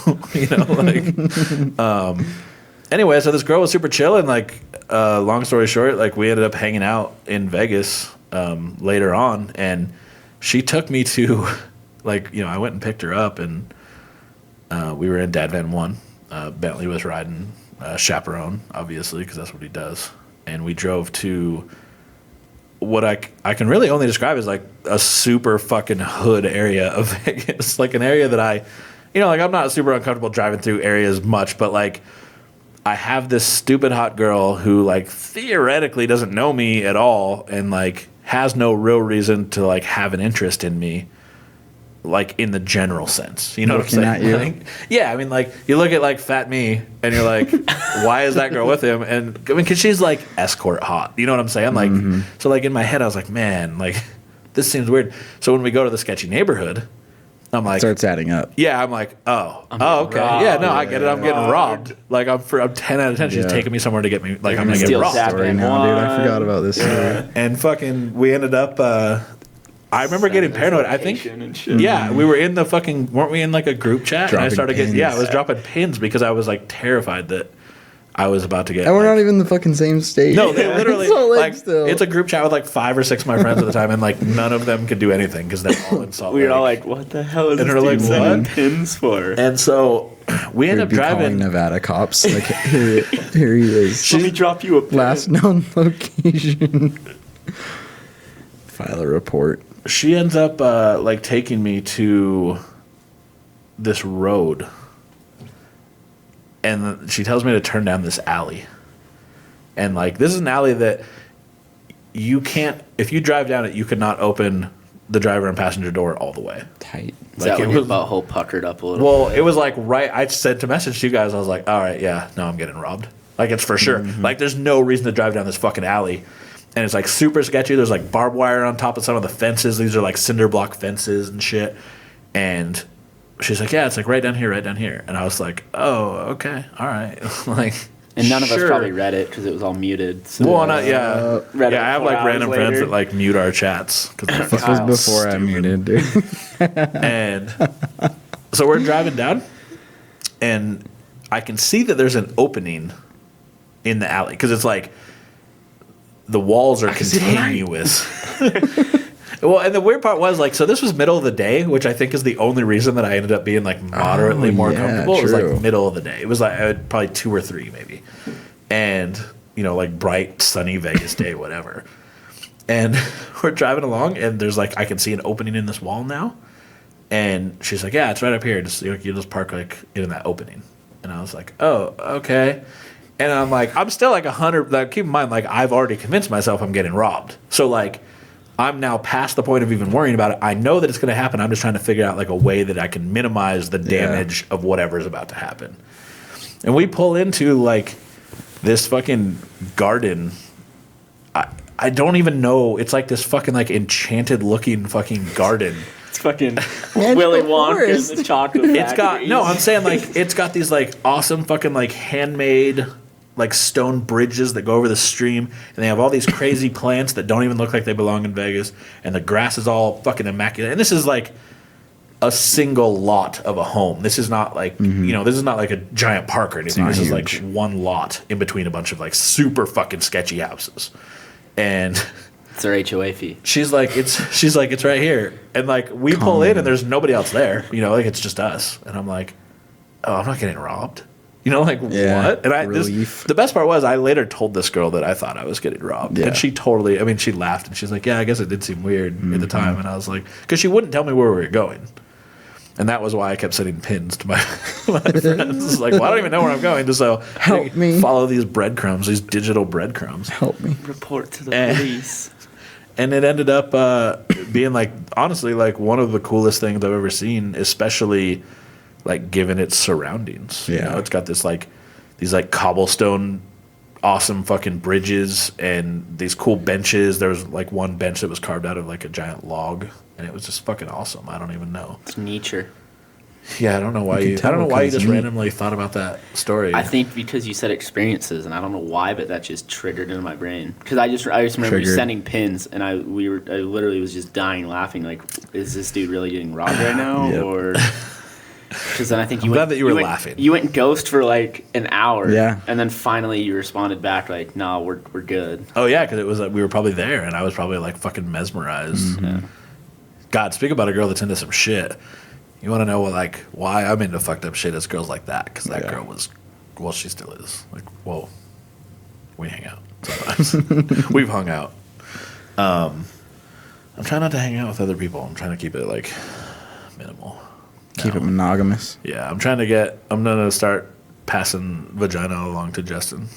Anyway, so this girl was super chill, and like, long story short, like we ended up hanging out in Vegas later on, and she took me to, like, I went and picked her up, and we were in Dad Van 1. Bentley was riding chaperone, obviously, because that's what he does, and we drove to what I can really only describe as like a super fucking hood area of Vegas, like an area that I you know, like I'm not super uncomfortable driving through areas much, but like I have this stupid hot girl who like theoretically doesn't know me at all and like has no real reason to like have an interest in me, like in the general sense. You know Looking what I'm saying? at you? Like, yeah, I mean, like you look at like fat me and you're like, why is that girl with him? And I mean, because she's like escort hot. You know what I'm saying? Like, so like in my head, I was like, man, like this seems weird. So when we go to the sketchy neighborhood, I'm like, Starts adding up. yeah, I'm like, oh, I'm okay, robbed. yeah, no, I get it. I'm getting Robbed. robbed. Like I'm 10 out of 10. She's Yeah. taking me somewhere to get me. Like I'm gonna get steal robbed. that. Story now, dude. I forgot about this story. And fucking, we ended up. I remember getting paranoid. I think, yeah, we were in the fucking. Weren't we in like a group chat? And I Dropping started getting. Yeah, I pins. was dropping pins because I was like terrified that I was about to get. And we're like- not even in the fucking same state. No, they literally Salt Lake like still. it's a group chat with like 5 or 6 of my friends at the time, and like none of them could do anything because they're all in Salt We Lake. were all like, what the hell is And this they're dude like, sending what? pins for? And so we end We'd up be calling driving. Nevada cops. Like, here he is. Let me drop you a pin. Last known location. File a report. She ends up like taking me to this road, and she tells me to turn down this alley. And like this is an alley that you can't, if you drive down it, you could not open the driver and passenger door all the way. Tight. Is that like, when it your was- butthole puckered up a little? Well, it was like right. I said to message to you guys, I was like, all right, yeah, no, I'm getting robbed. Like it's for sure. Like there's no reason to drive down this fucking alley. And it's like super sketchy. There's like barbed wire on top of some of the fences. These are like cinder block fences and shit. And she's like, yeah, it's like right down here, right down here. And I was like, oh, okay, all right. Like, And none of us sure. probably read it because it was all muted. So Well, not, yeah. Read it Yeah, I have 4 like hours random friends later. that like mute our chats. Cause they're This was fucking before I stupid. muted, dude. And so we're driving down, and I can see that there's an opening in the alley because it's like the walls are see the light. continuous. Well, and the weird part was like, so this was middle of the day, which I think is the only reason that I ended up being like moderately more yeah, comfortable. It was true. like middle of the day. It was like probably 2 or 3 maybe, and you know, like bright sunny Vegas day, whatever. And we're driving along, and there's like I can see an opening in this wall now. And she's like, "Yeah, it's right up here. Just you just park like in that opening." And I was like, "Oh, okay." And I'm like, I'm still like 100. Like, keep in mind, like I've already convinced myself I'm getting robbed. So like, I'm now past the point of even worrying about it. I know that it's going to happen. I'm just trying to figure out like a way that I can minimize the damage of whatever is about to happen. And we pull into like this fucking garden. I don't even know. It's like this fucking like enchanted looking fucking garden. It's fucking And Willy the Wonka forest. and the chocolate It's got factories. no. I'm saying like it's got these like awesome fucking like handmade like stone bridges that go over the stream, and they have all these crazy plants that don't even look like they belong in Vegas, and the grass is all fucking immaculate. And this is like a single lot of a home. This is not like you know, this is not like a giant park or anything. not This is like huge. one lot in between a bunch of like super fucking sketchy houses, and. It's their HOA fee. She's like, it's right here. And like, we pull in and there's nobody else there. You know, like it's just us. And I'm like, oh, I'm not getting robbed. You know, like Yeah, what? And relief. the best part was I later told this girl that I thought I was getting robbed. Yeah. And she totally, I mean, she laughed and she's like, yeah, I guess it did seem weird at the time. And I was like, because she wouldn't tell me where we were going. And that was why I kept sending pins to my, my friends. It's like, well, I don't even know where I'm going. Just so Help me. follow these breadcrumbs, these digital breadcrumbs. Help me. Report to the Eh. police. And it ended up being like, honestly, like one of the coolest things I've ever seen, especially like given its surroundings. You Yeah. know, it's got this like these like cobblestone awesome fucking bridges and these cool benches. There was like one bench that was carved out of like a giant log, and it was just fucking awesome. I don't even know. It's nature. Yeah, I don't know why can you. I tell don't know what why you comes just neat. randomly thought about that story. I think because you said experiences, and I don't know why, but that just triggered into my brain. Because I just remember you Triggered. sending pins, and I literally was just dying laughing. Like, is this dude really getting robbed right now, Yep. or? Because then I think you I'm went, glad that you were went- laughing. You went ghost for like an hour, Yeah. and then finally you responded back like, "No, we're good." Oh yeah, because it was we were probably there, and I was probably like fucking mesmerized. Yeah. God, speak about a girl that's into some shit. You want to know what, like why I'm into fucked up shit? It's girls like that, because that Yeah. girl was, well, she still is. Like, whoa, we hang out sometimes. We've hung out. I'm trying not to hang out with other people. I'm trying to keep it like minimal. Keep it monogamous. Yeah, I'm gonna start passing vagina along to Justin.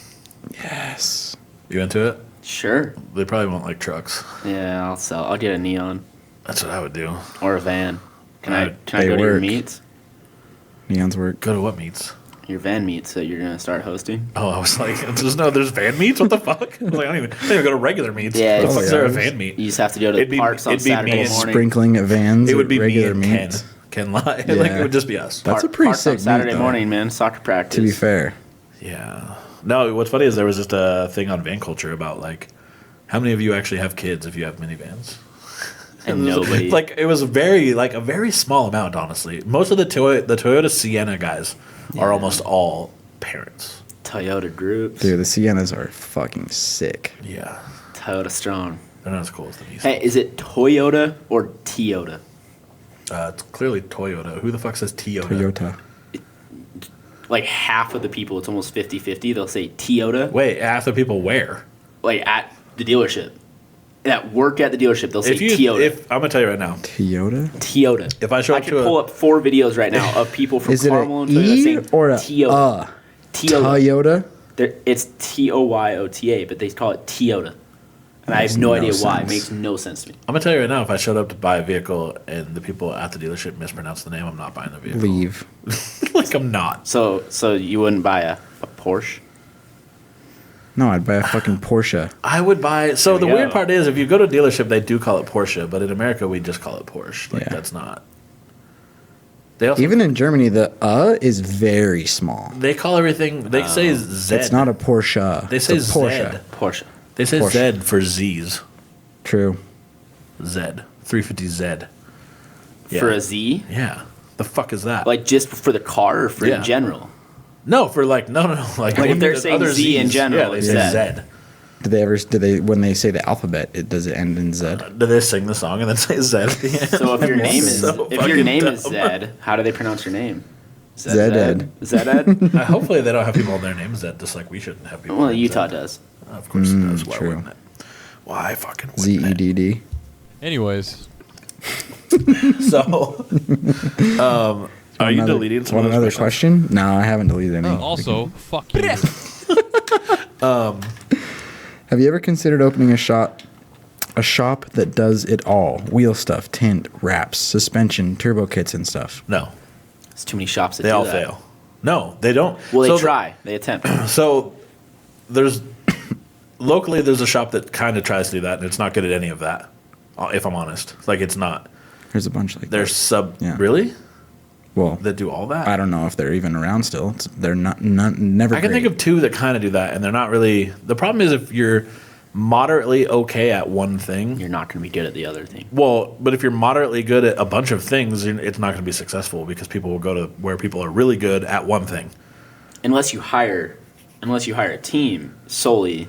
Yes. You into it? Sure. They probably won't like trucks. Yeah, I'll get a neon That's what I would do. or a van. Can I They go to your work. meets? Neon's work. Go to what meets? Your van meets that you're gonna start hosting? Oh, I was like, there's van meets? What the fuck? I was like, I don't even go to regular meets. Yeah, What the fuck is there a yeah. van meet? You just have to go to the parks on it'd be me Saturday and morning. Sprinkling at vans. It would at be me regular and meets. Ken Lai. Like, Yeah. it would just be us. That's a pretty Parks on sick Saturday meet, though. morning, man. Soccer practice. To be fair. Yeah. No, what's funny is there was just a thing on van culture about, like, how many of you actually have kids if you have minivans? And nobody. Like, it was a very small amount, honestly. Most of the Toyota Sienna guys are almost all parents. Toyota groups. Dude, the Siennas are fucking sick. Yeah. Toyota strong. They're not as cool as the Nissan. Hey, is it Toyota or Toyota? It's clearly Toyota. Who the fuck says Toyota? Toyota. Like half of the people, it's almost 50-50. They'll say Toyota. Wait, half the people where? Like at the dealership. At work at the dealership, they'll say Toyota. I'm gonna tell you right now. Toyota? Toyota. If I show I up can to pull up 4 videos right now of people from Is it Carmel an and Toyota E saying or a Toyota. Toyota? It's Toyota, but they call it Toyota. And I have no idea why. It sense. makes no sense to me. I'm gonna tell you right now, if I showed up to buy a vehicle and the people at the dealership mispronounce the name, I'm not buying the vehicle. Leave. Like, I'm not. So you wouldn't buy a Porsche? No, I'd buy a fucking Porsche. I would buy. So the There we weird go. part is, if you go to a dealership, they do call it Porsche, but in America, we just call it Porsche. Like, Yeah. that's not. They also Even in Germany, the is very small. they call everything. They say Z. It's not a Porsche. They It's say a Porsche. Z. Porsche. They say Porsche. Z for Z's. True. Z 350Z. For a Z? Yeah. The fuck is that? Like just for the car or for Yeah. in general? no, for like no. Like Like if they're there's saying other Z in Zs. general, yeah, they it's say Z. Z. Do they when they say the alphabet, does it end in Z? Do they sing the song and then say Z at the end? So if your name is So if your fucking name is dumb. Zed, how do they pronounce your name? Zed. Zed? Hopefully they don't have people in their names that just like we shouldn't have people. Well, named Utah Z. does. Of course it does. Why true. wouldn't it? Why fucking wouldn't it? ZEDD. Anyways, So, are you deleting some Want of those another questions? question? No, I haven't deleted any. also, fuck you. Have you ever considered opening a shop that does it all? Wheel stuff, tint, wraps, suspension, turbo kits, and stuff. No, There's too many shops that they do all that. fail. No, they don't. Well, they So try. They attempt. So there's locally there's a shop that kind of tries to do that, and it's not good at any of that. If I'm honest, like it's not. There's a bunch like There's that. Yeah. really Well, that do all that. I don't know if they're even around still. They're never. I can think of 2 that kind of do that, and they're not really. The problem is if you're moderately okay at one thing. You're not going to be good at the other thing. Well, but if you're moderately good at a bunch of things, it's not going to be successful because people will go to where people are really good at one thing. Unless you hire a team solely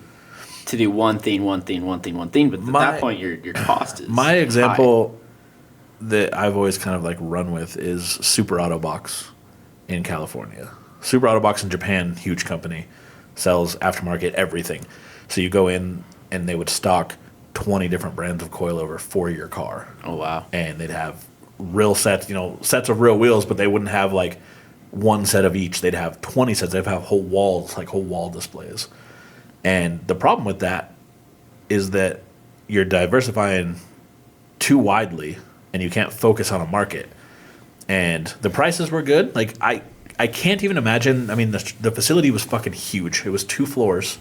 to do one thing. But at that point, your cost is My high. example that I've always kind of like run with is Super Auto Box in California. Super Auto Box in Japan, huge company, sells aftermarket everything. So you go in and they would stock 20 different brands of coilover for your car. Oh wow! And they'd have real sets, sets of real wheels, but they wouldn't have like one set of each. They'd have 20 sets. They'd have whole walls, like whole wall displays. And the problem with that is that you're diversifying too widely and you can't focus on a market. And the prices were good. Like I can't even imagine. I mean, the facility was fucking huge. It was 2 floors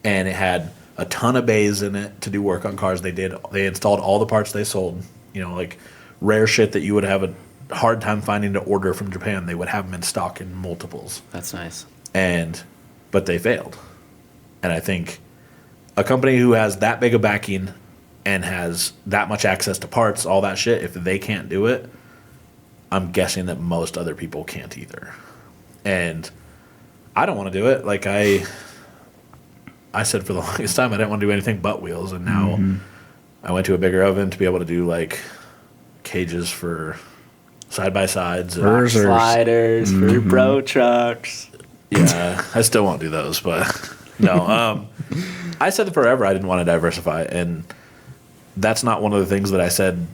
and it had a ton of bays in it to do work on cars. They installed all the parts they sold, like rare shit that you would have a hard time finding to order from Japan. They would have them in stock in multiples. That's nice. But they failed. And I think a company who has that big a backing and has that much access to parts, all that shit, if they can't do it, I'm guessing that most other people can't either. And I don't want to do it. Like I said for the longest time I didn't want to do anything but wheels, and now I went to a bigger oven to be able to do like cages for side-by-sides. And, Sliders for bro trucks. yeah, I still won't do those, but no. I said forever I didn't want to diversify, and that's not one of the things that I said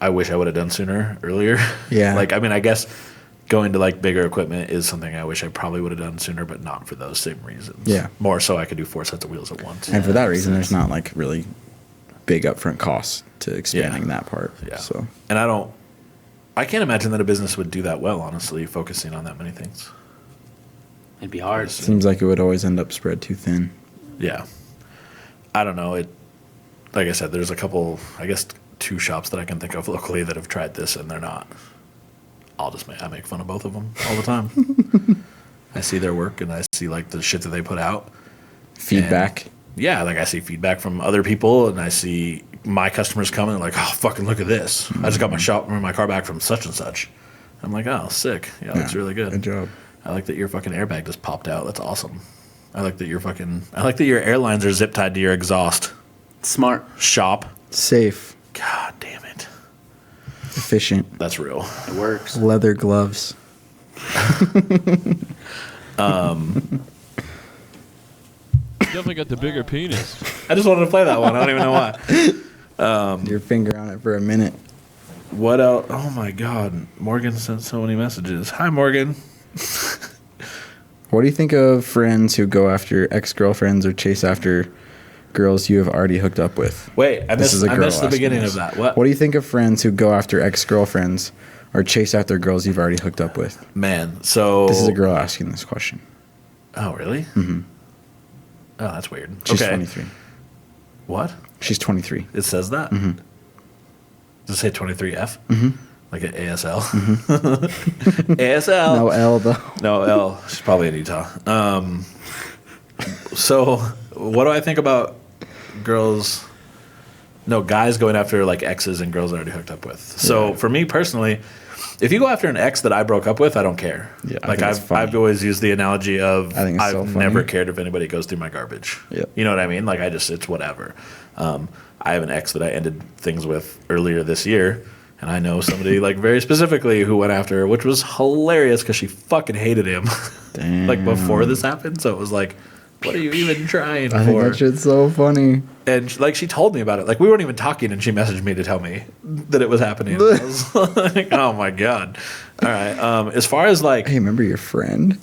I wish I would have done sooner, earlier. Yeah. Like, I mean, I guess going to like bigger equipment is something I wish I probably would have done sooner, but not for those same reasons. Yeah. More so I could do 4 sets of wheels at once. And for that reason, there's not like really big upfront costs to expanding that part. Yeah. So, And I can't imagine that a business would do that well, honestly, focusing on that many things. It'd be hard. seems like it would always end up spread too thin. Yeah. I don't know. Like I said, there's a couple, I guess 2 shops that I can think of locally that have tried this and they're not. I make fun of both of them all the time. I see their work and I see like the shit that they put out. Feedback. Yeah, like I see feedback from other people and I see my customers coming like, oh, fucking look at this. I just got my car back from such and such. I'm like, oh, sick. Yeah, that's really good. Good job. I like that your fucking airbag just popped out. That's awesome. I like that your airlines are zip tied to your exhaust. Smart. Shop. Safe. God damn it. Efficient. That's real. It works. Leather gloves. Definitely got the bigger penis. I just wanted to play that one. I don't even know why. Your finger on it for a minute. What else? Oh my God. Morgan sent so many messages. Hi, Morgan. What do you think of friends who go after ex-girlfriends or chase after girls you have already hooked up with? Wait, I missed the asking beginning this. of that. What? What do you think of friends who go after ex-girlfriends or chase after girls you've already hooked up with? Man, so. This is a girl asking this question. Oh, really? Mm-hmm. Oh, that's weird. She's okay. 23. What? She's 23. It says that? Mm-hmm. Does it say 23F? Mm-hmm. Like an ASL? Mm-hmm. ASL. No L, though. No, L. She's probably in Utah. So, what do I think about guys going after like exes and girls I already hooked up with? So, for me personally, if you go after an ex that I broke up with, I don't care. Yeah, I like think it's funny. I've always used the analogy of I think it's so I've funny. never cared if anybody goes through my garbage. Yep. You know what I mean? Like it's whatever. I have an ex that I ended things with earlier this year. And I know somebody like very specifically who went after her, which was hilarious because she fucking hated him. Damn. Like before this happened. So it was like, what are you even trying I for? think that shit's so funny. And like she told me about it. Like we weren't even talking, and she messaged me to tell me that it was happening. I was like, oh my God. All right. As far as like, Hey, remember your friend?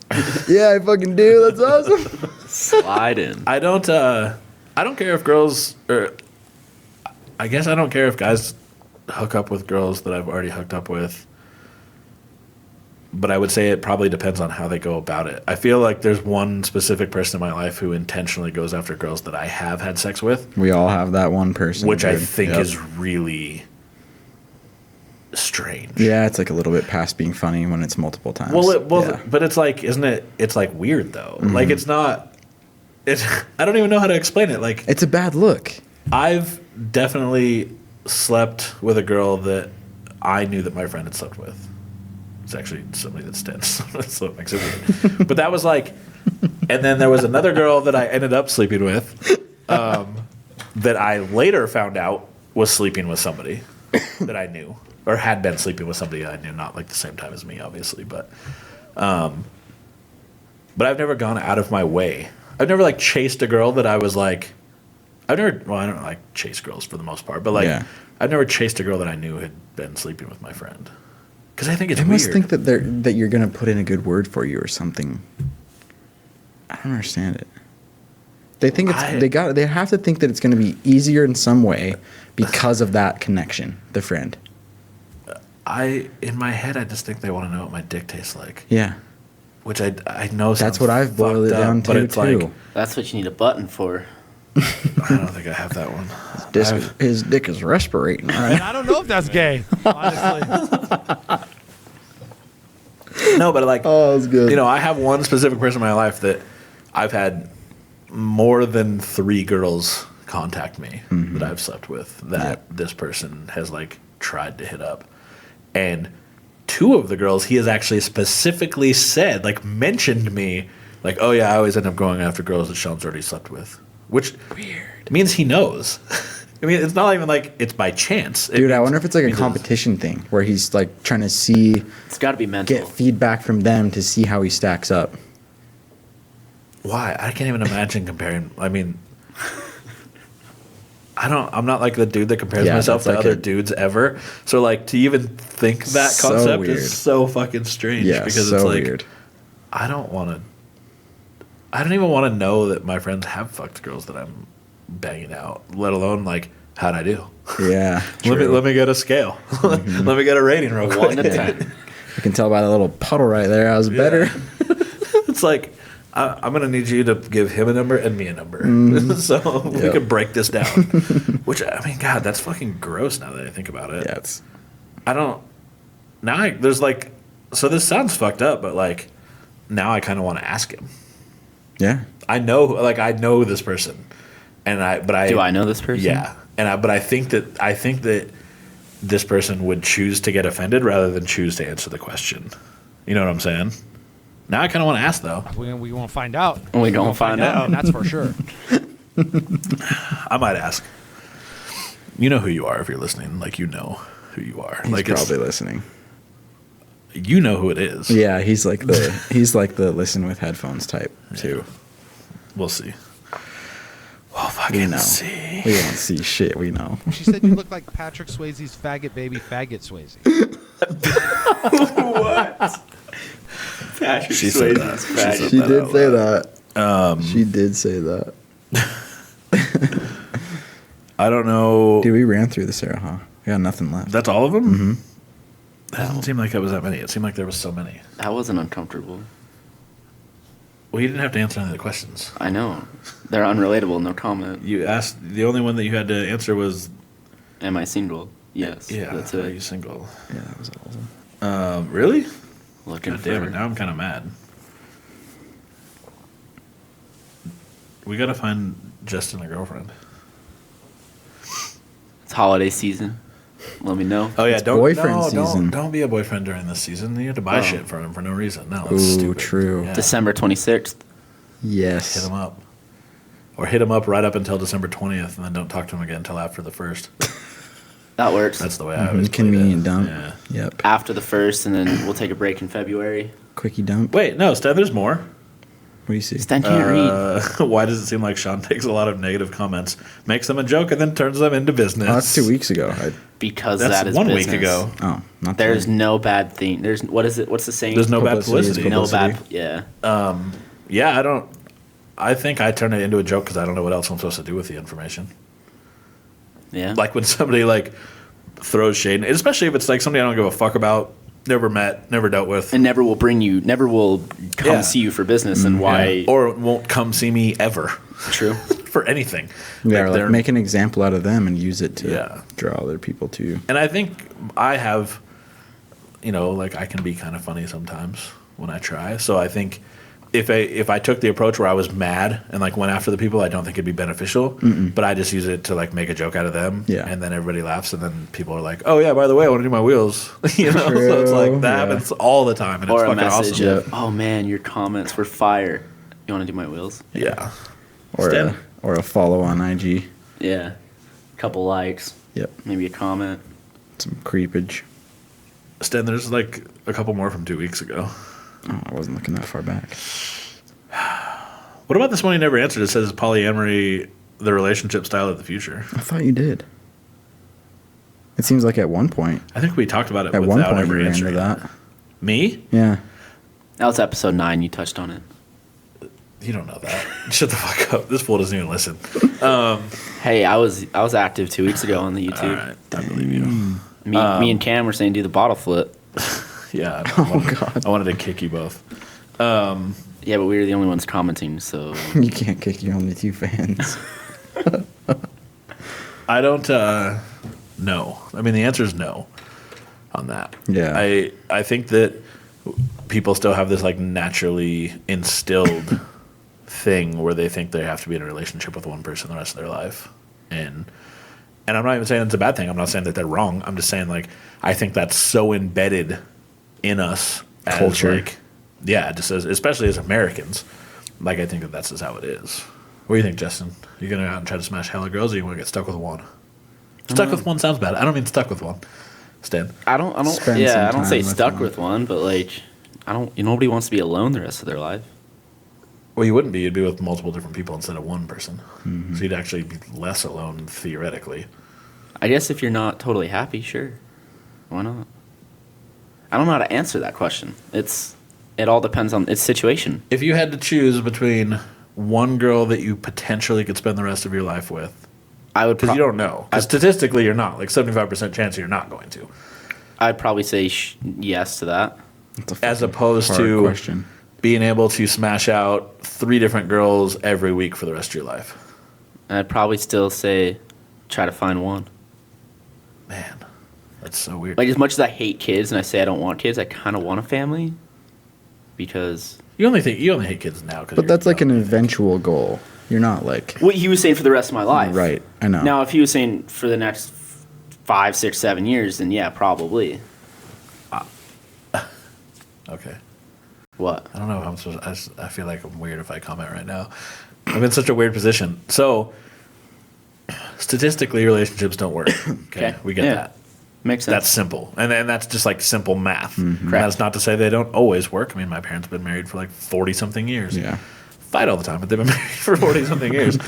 Yeah, I fucking do. That's awesome. Slide in. I don't care if girls or I guess I don't care if guys hook up with girls that I've already hooked up with. But I would say it probably depends on how they go about it. I feel like there's one specific person in my life who intentionally goes after girls that I have had sex with, We all have that one person. which I dude. think Yep. is really strange. Yeah, it's like a little bit past being funny when it's multiple times. Yeah. But it's like, isn't it? It's like weird though. Mm-hmm. Like it's not. It's I don't even know how to explain it. Like It's a bad look. I've definitely slept with a girl that I knew that my friend had slept with. It's actually somebody that stinks, so it makes it weird. But that was like, and then there was another girl that I ended up sleeping with, that I later found out was sleeping with somebody that I knew, or had been sleeping with somebody I knew, not like the same time as me, obviously, but I've never gone out of my way. I've never like chased a girl that I was like, I don't like chase girls for the most part, but like Yeah. I've never chased a girl that I knew had been sleeping with my friend. Because I think it's They weird. must think that you're gonna put in a good word for you or something. I don't understand it. They think they have to think that it's gonna be easier in some way because of that connection, the friend. In my head, I just think they want to know what my dick tastes like. Yeah. Which I know sounds That's what I've boiled it fucked up, down but to it's too. like, That's what you need a button for. I don't think I have that one. His dick is respirating, And right? I don't know if that's gay, honestly. No, but like, Oh, that's good. you know, I have one specific person in my life that I've had more than 3 girls contact me that I've slept with that this person has like tried to hit up. And 2 of the girls he has actually specifically said, like mentioned me, like, oh yeah, I always end up going after girls that Sean's already slept with. Which means he knows. I mean, it's not even like it's by chance. Dude, I wonder if it's like a competition thing where he's like trying to see, It's got to be mental. get feedback from them to see how he stacks up. Why? I can't even imagine comparing. I mean, I'm not like the dude that compares Yeah, myself to that's like other a- dudes ever. So like to even think that So concept weird. is so fucking strange Yeah, because so it's like weird. I don't even want to know that my friends have fucked girls that I'm banging out, let alone like how'd I do? Yeah. Let me get a scale. Let me get a rating real quick. 1 to 10. I can tell by the little puddle right there. I was better. It's like I'm gonna need you to give him a number and me a number, so we Yep. can break this down. Which I mean, God, that's fucking gross. Now that I think about it, Yeah, it's I don't. Now there's like, so this sounds fucked up, but like, now I kind of want to ask him. yeah. I know this person, and Do I know this person? Yeah, but I think that this person would choose to get offended rather than choose to answer the question. You know what I'm saying? Now I kind of want to ask though. We won't find out. We don't find out. That's for sure. I might ask. You know who you are if you're listening. Like, you know who you are. He's like probably listening. You know who it is. Yeah, he's like the listen with headphones type too. We'll see. We'll We fucking know. see. We don't see shit. We know. She said you look like Patrick Swayze's faggot baby, Faggot Swayze. Patrick She said Swayze's that. faggot. She did out say that. She did say that. I don't know. Dude, we ran through the SARAHAH. We got nothing left. That's all of them? Mm-hmm. That doesn't seem like it was that many. It seemed like there was so many. That wasn't uncomfortable. Well, you didn't have to answer any of the questions. I know. They're unrelatable. No comment. You asked, the only one that you had to answer was, Am I single? Yes. yeah, That's are you it. single? Yeah, that was awesome. Really? Looking God damn it, for. now I'm kind of mad. We gotta find Justin a girlfriend. It's holiday season. Let me know. Oh yeah, don't boyfriend season. Don't be a boyfriend during this season. You have to buy Oh. shit for him for no reason. No, that's Ooh, stupid. true. Yeah. December 26th. Yes. Hit him up, or hit him up right up until December 20th, and then don't talk to him again until after the 1st. That works. That's the way I always played Convenient it. dump. Yeah. Yep. After the 1st, and then we'll take a break in February. Quickie dump. Wait, no, Stan, there's more. What do you see? Stan can't read. Why does it seem like Sean takes a lot of negative comments, makes them a joke, and then turns them into business? Oh, that's 2 weeks ago. Because That's that is 1 business. week ago. Oh, not There's today. no bad thing. There's what is it? What's the saying? There's no bad Publicity is publicity. no publicity. bad. Yeah. Yeah, I don't. I think I turn it into a joke because I don't know what else I'm supposed to do with the information. Yeah. Like when somebody like throws shade, especially if it's like somebody I don't give a fuck about, never met, never dealt with, and never will come Yeah. see you for business. And why? Yeah. Or won't come see me ever True. for anything. Yeah, or they're- like make an example out of them and use it to Yeah. draw other people to you. And I think I have, like I can be kind of funny sometimes when I try. So I think if I took the approach where I was mad and like went after the people, I don't think it'd be beneficial. But I just use it to like make a joke out of them. Yeah. And then everybody laughs, and then people are like, "Oh yeah, by the way, I want to do my wheels." So it's like True, that yeah. happens all the time, and Or it's a fucking message awesome. of, "Oh man, your comments were fire. You want to do my wheels?" Yeah. Or Stan? or a follow on IG. Yeah. Couple likes. Yep. Maybe a comment. Some creepage. Stan, there's like a couple more from 2 weeks ago. Oh, I wasn't looking that far back. What about this one you never answered? It says polyamory, the relationship style of the future. I thought you did. It seems like at one point. I think we talked about it At one without point you ever were into answering that. it. Me? Yeah. That was episode 9. You touched on it. You don't know that. Shut the fuck up. This fool doesn't even listen. Hey, I was active 2 weeks ago on the YouTube. All right, I believe you. Me and Cam were saying do the bottle flip. Yeah. God. I wanted to kick you both. Yeah, but we were the only ones commenting, so You can't kick your only 2 fans. I don't no. I mean, the answer is no on that. Yeah. I think that people still have this like naturally instilled thing where they think they have to be in a relationship with one person the rest of their life. And I'm not even saying it's a bad thing. I'm not saying that they're wrong. I'm just saying like I think that's so embedded in us as Culture. like yeah, just as especially as Americans. Like I think that that's just how it is. What do you think, Justin? You gonna go out and try to smash hella girls, or you want to get stuck with one? Stuck with one sounds bad. I don't mean stuck with one. Stan. I don't Spend yeah, some I don't say time with stuck one. with one, but like nobody wants to be alone the rest of their life. Well, you wouldn't be. You'd be with multiple different people instead of one person. So you'd actually be less alone, theoretically. I guess if you're not totally happy, sure. Why not? I don't know how to answer that question. It all depends on its situation. If you had to choose between one girl that you potentially could spend the rest of your life with, I would because you don't know. Because statistically, you're not. Like 75% chance you're not going to. I'd probably say yes to that. As opposed to question. being able to smash out 3 different girls every week for the rest of your life. I'd probably still say try to find one. Man, that's so weird. Like, as much as I hate kids and I say I don't want kids, I kind of want a family because... You only hate kids now. But that's like an eventual goal. You're not like... What he was saying for the rest of my life. Right, I know. Now, if he was saying for the next 5, 6, 7 years, then yeah, probably. Okay. What? I don't know how I'm supposed to... I feel like I'm weird if I comment right now. I'm in such a weird position. So, statistically, relationships don't work. Okay? We get that. Makes sense. That's simple. And that's just like simple math. Mm-hmm. That's not to say they don't always work. I mean, my parents have been married for like 40-something years. Yeah. Fight all the time, but they've been married for 40-something years.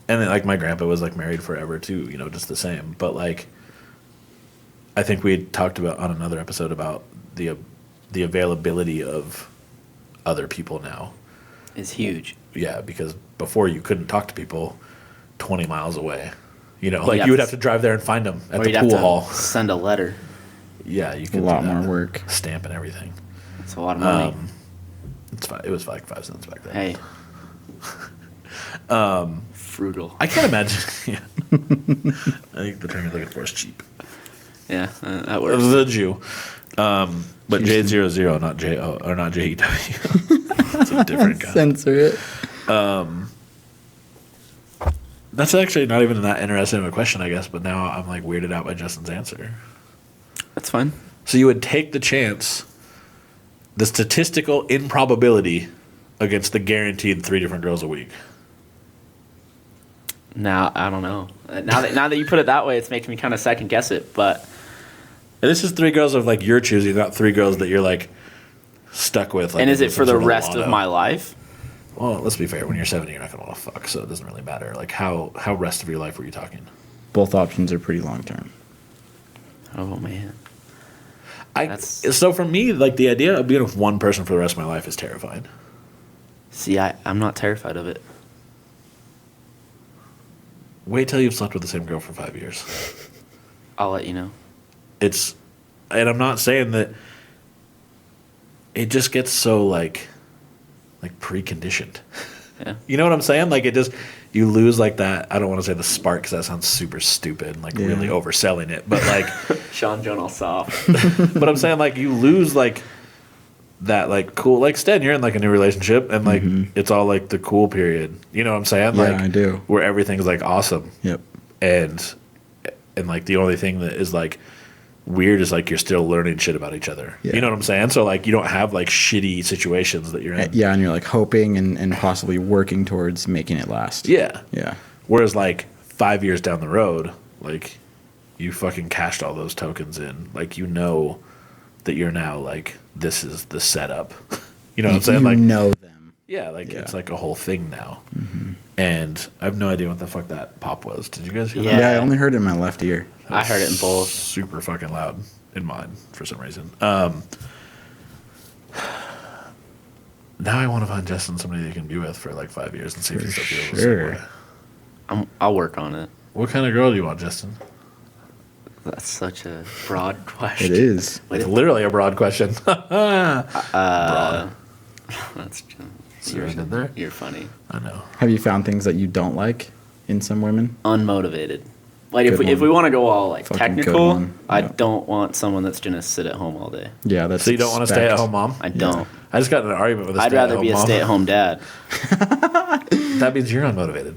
And then, like, my grandpa was, like, married forever, too, you know, just the same. But, like, I think we talked about on another episode about the availability of other people now. Is huge. Yeah, because before you couldn't talk to people 20 miles away. You know, like, You'd you would have to drive there and find them at the pool hall. Send a letter. Yeah, you could A lot do that. more work. Stamp and everything. It's a lot of money. It was like 5 cents back then. Hey. Frugal. I can't imagine. Yeah. I think the term you're looking for is cheap. Yeah, that works. The Jew. But J00, not J-O, or not J-E-W. It's a different guy. Censor it. That's actually not even that interesting of a question, I guess, but now I'm like weirded out by Justin's answer. That's fine. So you would take the chance, the statistical improbability against the guaranteed 3 different girls a week. Now, I don't know. Now that you put it that way, it's making me kind of second guess it, but... And this is 3 girls of like you're choosing, not 3 girls that you're like stuck with. Like, and is it for the rest of my life? Well, let's be fair. When you're 70, you're not going to want to fuck, so it doesn't really matter. Like, how rest of your life were you talking? Both options are pretty long term. Oh, man. So for me, like, the idea of being with one person for the rest of my life is terrifying. See, I'm not terrified of it. Wait till you've slept with the same girl for 5 years. I'll let you know. And I'm not saying that it just gets so like preconditioned. Yeah. You know what I'm saying? Like, you lose like that. I don't want to say the spark because that sounds super stupid and like really overselling it. But like Sean John all soft. But I'm saying like you lose like that like cool, like Stan, you're in like a new relationship and like it's all like the cool period. You know what I'm saying? Yeah, like I do. Where everything's like awesome. Yep. And like the only thing that is like weird is like you're still learning shit about each other. Yeah. You know what I'm saying? So like you don't have like shitty situations that you're in. Yeah, and you're like hoping and possibly working towards making it last. Yeah. Yeah. Whereas like 5 years down the road, like you fucking cashed all those tokens in. Like you know that you're now like this is the setup. You know what I'm saying? You like know them. Yeah, like it's like a whole thing now. And I have no idea what the fuck that pop was. Did you guys hear that? Yeah. Yeah, I only heard it in my left ear. I heard it in both. Super fucking loud in mine for some reason. Now I want to find Justin somebody that he can be with for like 5 years and see if he still feels the same way. I'll work on it. What kind of girl do you want, Justin? That's such a broad question. It is. It's literally a broad question. Broad. That's See what I did there? You're funny. I know. Have you found things that you don't like in some women? Unmotivated. Like Good if we one. want to go all like Fucking good technical, one. I Yeah. don't want someone that's gonna sit at home all day. Yeah, that's So you don't want to stay at home mom? I don't. I just got in an argument with a I'd rather be a mom. stay-at-home dad. That means you're unmotivated.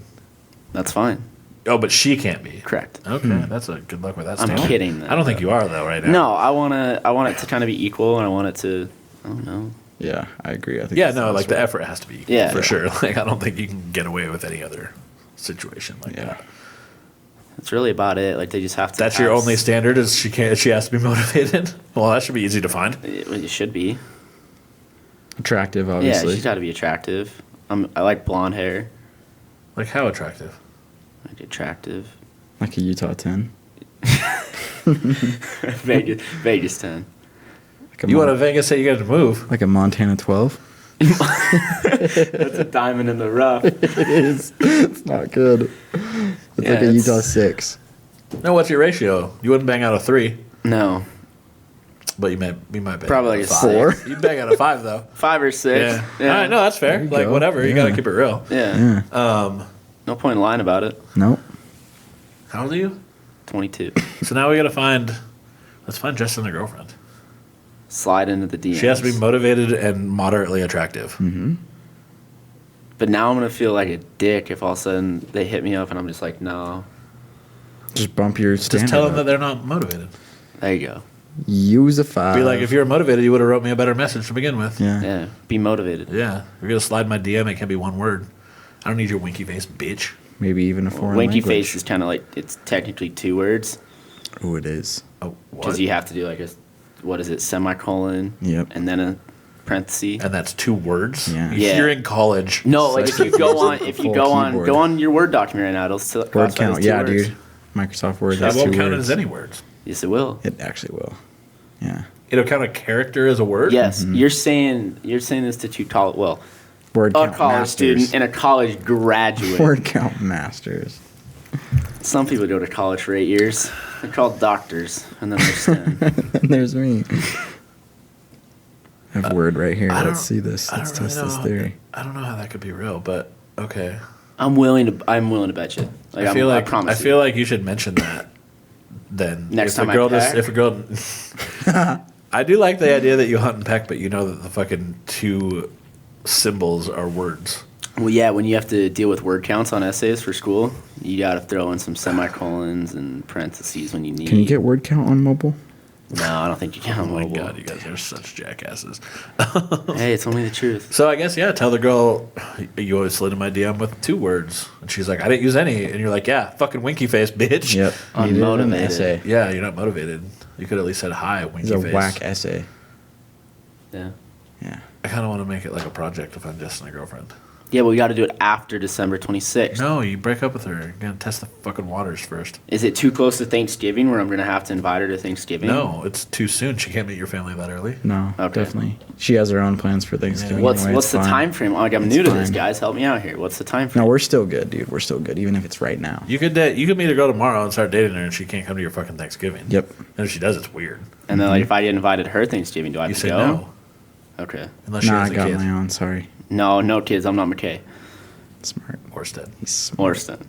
That's fine. Oh, but she can't be. Correct. Okay, that's a good luck with that. I'm standard. kidding, though. I don't think you are though, right now. No, I want it to kind of be equal, and I want it to. I don't know. Yeah, I agree. I think Yeah, that's no, the like best the way. effort has to be equal, Yeah. for sure. Like I don't think you can get away with any other situation like Yeah. that. That's really about it. Like they just have to. That's your only standard is she has to be motivated. Well, that should be easy to find. It should be. Attractive, Yeah, obviously. she's got to be attractive. I like blonde hair. Like how attractive? Like attractive. Like a Utah 10. Vegas 10. Like a You want to Vegas? Say you got to move. Like a Montana 12. That's a diamond in the rough. It is. It's not good. It's Yeah, like a it's- Utah 6. No, what's your ratio? You wouldn't bang out a 3, No, but you might bang probably out like a 4. 6. You'd bang out a 5 though. 5 or 6. Yeah. All right, no, that's fair. There you Like go. whatever. You Yeah. gotta keep it real. Yeah. Yeah. No point in lying about it. Nope. How old are you? 22. So now we gotta find. Let's find Justin a girlfriend. Slide into the DMs. She has to be motivated and moderately attractive. Mm-hmm. But now I'm going to feel like a dick if all of a sudden they hit me up and I'm just like, no. Just bump your standard Just tell them up. that they're not motivated. There you go. Use a 5. Be like, if you were motivated, you would have wrote me a better message to begin with. Yeah. Yeah. Be motivated. Yeah. If you're gonna slide my DM, it can be one word. I don't need your winky face, bitch. Maybe even a foreign Winky language. face is kind of like, it's technically 2 words. Oh, it is. Oh, what? Because you have to do like a, what is it, semicolon? Yep. And then a parenthesis. And that's 2 words. Yeah. Yeah. You're in college. No, like So if you go on, full keyboard. go on your Word document right now, it'll still Word classify as count. 2 Yeah, words. dude. Microsoft Word That has 2 won't count words. as any words. Yes, it will. It actually will. Yeah. It'll count a character as a word. Yes, you're saying this to 2 college, well, Word a count college masters. student and a college graduate. Word count masters. Some people go to college for 8 years. They're called doctors, and then there's 10. And there's me. I have Word right here. I Let's don't- see this. I Let's don't really test this know. theory. I don't know how that could be real, but okay. I'm willing to bet you. Like, I feel I like promise I feel like you should mention that. Then Next if time a I girl peck? if a girl, I do like the idea that you hunt and peck, but you know that the fucking 2 symbols are words. Well, yeah, when you have to deal with word counts on essays for school, you got to throw in some semicolons and parentheses when you need. Can you get word count on mobile? No, I don't think you can. Oh on my mobile. god, you guys are such jackasses. Hey, it's only the truth. So I guess yeah, tell the girl you always slid in my DM with 2 words, and she's like, I didn't use any, and you're like, yeah, fucking winky face, bitch. Yep. You did an Unmotivated. essay. Yeah, you're not motivated. You could at least said hi, winky It's a face. whack essay. Yeah. Yeah. I kind of want to make it like a project to find Justin a girlfriend. Yeah, but we got to do it after December 26th. No, you break up with her. You're gonna test the fucking waters first. Is it too close to Thanksgiving where I'm going to have to invite her to Thanksgiving? No, it's too soon. She can't meet your family that early. No, Okay. definitely. She has her own plans for Thanksgiving. What's anyway, what's it's the fine. time frame? Like, I'm It's new to this, fine. guys. Help me out here. What's the time frame? No, we're still good, dude. We're still good, even if it's right now. You could meet a girl tomorrow and start dating her, and she can't come to your fucking Thanksgiving. Yep. And if she does, it's weird. And then, like, if I invited her Thanksgiving, do I have You to say go? no, Okay. unless she Nah, has I a got kid. my own. Sorry. No kids. I'm not McKay. Smart. Orsted. He's smart. Orston.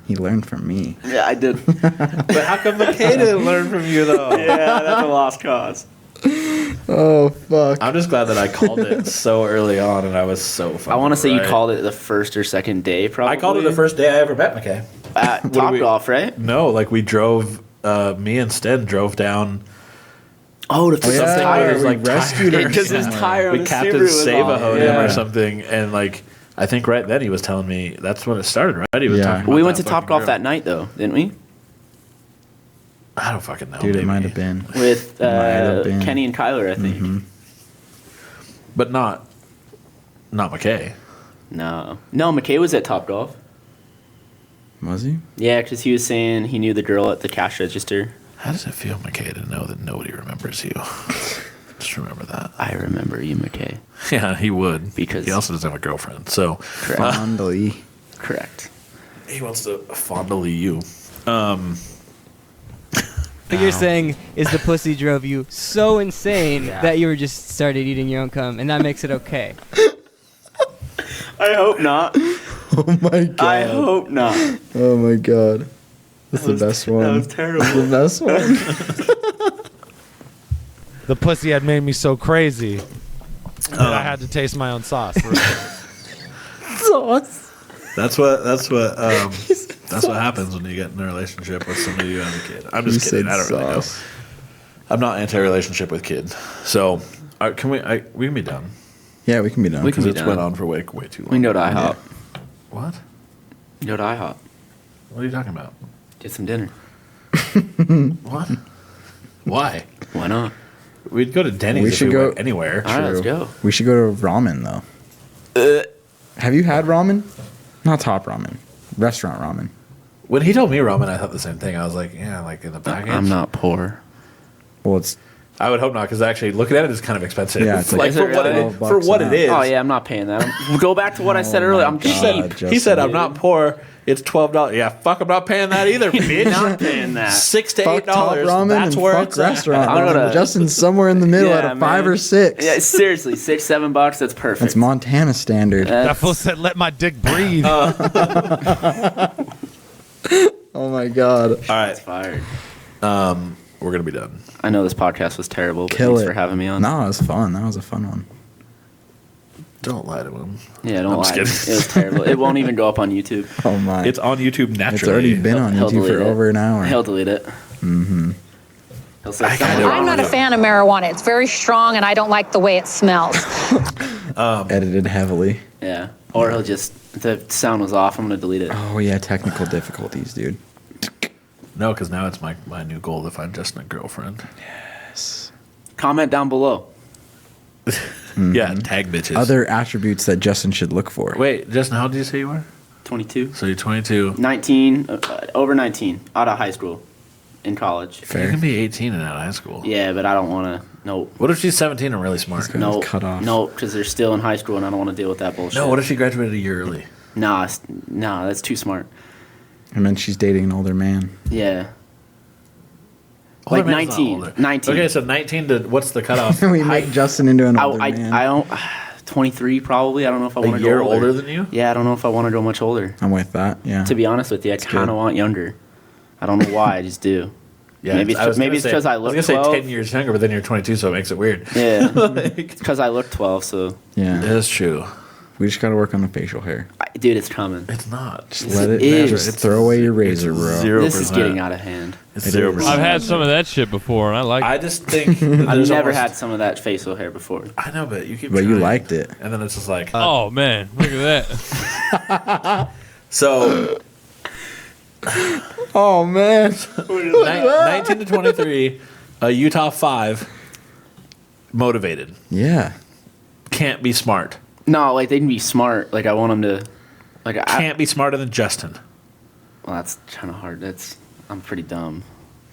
He learned from me. Yeah, I did. But how come McKay didn't learn from you though? Yeah, that's a lost cause. Oh, fuck. I'm just glad that I called it so early on, and I was so fucking I want to say you right. called it the first or second day, probably. I called it the first day I ever met McKay. at do Top we- Golf, right? No, like we drove. Me and Sten drove down. Oh, to fix his yeah, tire. it was like rescued him Because his somewhere. tire on We his Captain Subaru was Savahoed off. him Yeah. or something, and like I think right then he was telling me that's when it started. Right? He was Yeah. talking about We went that to Top fucking Golf girl. that night, though, didn't we? I don't fucking know, Dude, it maybe. might have been. With Might have been. Kenny and Kyler, I think. but not McKay. No, McKay was at Top Golf. Was he? Yeah, because he was saying he knew the girl at the cash register. How does it feel, McKay, to know that nobody remembers you? Just remember that. I remember you, McKay. Yeah, he would Because- he also doesn't have a girlfriend, so Correct. Fondly. Correct. he wants to fondle you. What you're saying is the pussy drove you so insane that you were just started eating your own cum, and that makes it okay. I hope not. Oh, my God. I hope not. Oh, my God. That's the best one. That was terrible. The best one. The pussy had made me so crazy that I had to taste my own sauce. Sauce. That's what happens when you get in a relationship with somebody you have a kid. I'm just You kidding. said I don't really know. sauce. I'm not anti-relationship with kids. So can we can be done Yeah, we can be done. We can because be it's done. went on for way too long. We can go to IHOP. What? We can go to IHOP. What are you talking about? Get some dinner. What? Why? Why not? We'd go to Denny's We if should we go- went anywhere. All right, let's go. We should go to ramen though. Have you had ramen? Not top ramen. Restaurant ramen. When he told me ramen, I thought the same thing. I was like, yeah, like in the package. I'm not poor. Well, it's I would hope not, because actually looking at it is kind of expensive. Yeah, it's like like Is for it what really? it is. For what it is. Oh yeah, I'm not paying that. Go back to what I said earlier. I'm God. cheap. He said, "I'm not poor. It's $12." Yeah, fuck, I'm not paying that either, bitch. Not paying that. $6 to fuck top $8. ramen That's and where fuck it's at. restaurant I'm ramen. gonna- Justin's somewhere in the middle Yeah, at a 5 man. or 6. Yeah, seriously, $6-7. That's perfect. That's Montana standard. That fool said, "Let my dick breathe." Oh my god. All right, That's fired. we're gonna be done. I know this podcast was terrible, but Kill thanks it. for having me on. No, it was fun. That was a fun one. Don't lie to him. Yeah, don't I'm lie. just It was terrible. It won't even go up on YouTube. Oh my. It's on YouTube naturally. It's already been on He'll YouTube delete for it. over an hour. He'll delete it. Mm-hmm. He'll say I something kinda- wrong I'm not a with it. fan of marijuana. It's very strong, and I don't like the way it smells. Edited heavily. Yeah. Or he'll just, if the sound was off, I'm going to delete it. Oh yeah, technical difficulties, dude. No, because now it's my new goal to find Justin a girlfriend. Comment down below. Yeah, tag bitches. Other attributes that Justin should look for. Wait, Justin, how old did you say you were? 22. So you're 22. 19, over 19, out of high school, in college. You Fair. can be 18 and out of high school. Yeah, but I don't want to, nope. What if she's 17 and really smart? Okay. No, cut off. no, because they're still in high school and I don't want to deal with that bullshit. No, what if she graduated a year early? Nah, nah, that's too smart. And then she's dating an older man. Yeah. Older Like man's not 19. older. 19. Okay, so 19 to what's the cutoff? We make Justin into an older I man. don't, 23 probably. I don't know if I want A to year go older than you? Yeah, I don't know if I want to go much older. I'm with that. Yeah. To be honest with you, I kind good. of want younger. I don't know why, I just do. Yeah, Maybe it's gonna because say- I look I was gonna 12. say 10 years younger, but then you're 22, so it makes it weird. Yeah, it's because I look 12. So, Yeah. That's true. We just gotta work on the facial hair. dude, it's coming. It's not. Just Yes, let it it. is. Just It's throw away your razor, bro. 0%. This is getting out of hand. It's It 0%. is. I've had some of that shit before, and I like I it. just think I've never had some of that facial hair before. I know, but you keep. But you trying. liked it. And then it's just like. Oh man, look at that. So Oh man. 19 to 23, a Utah 5, motivated. Yeah. Can't be smart. No, like they can be smart. Like I want them to, like I. Can't be smarter than Justin. Well, that's kind of hard. I'm pretty dumb.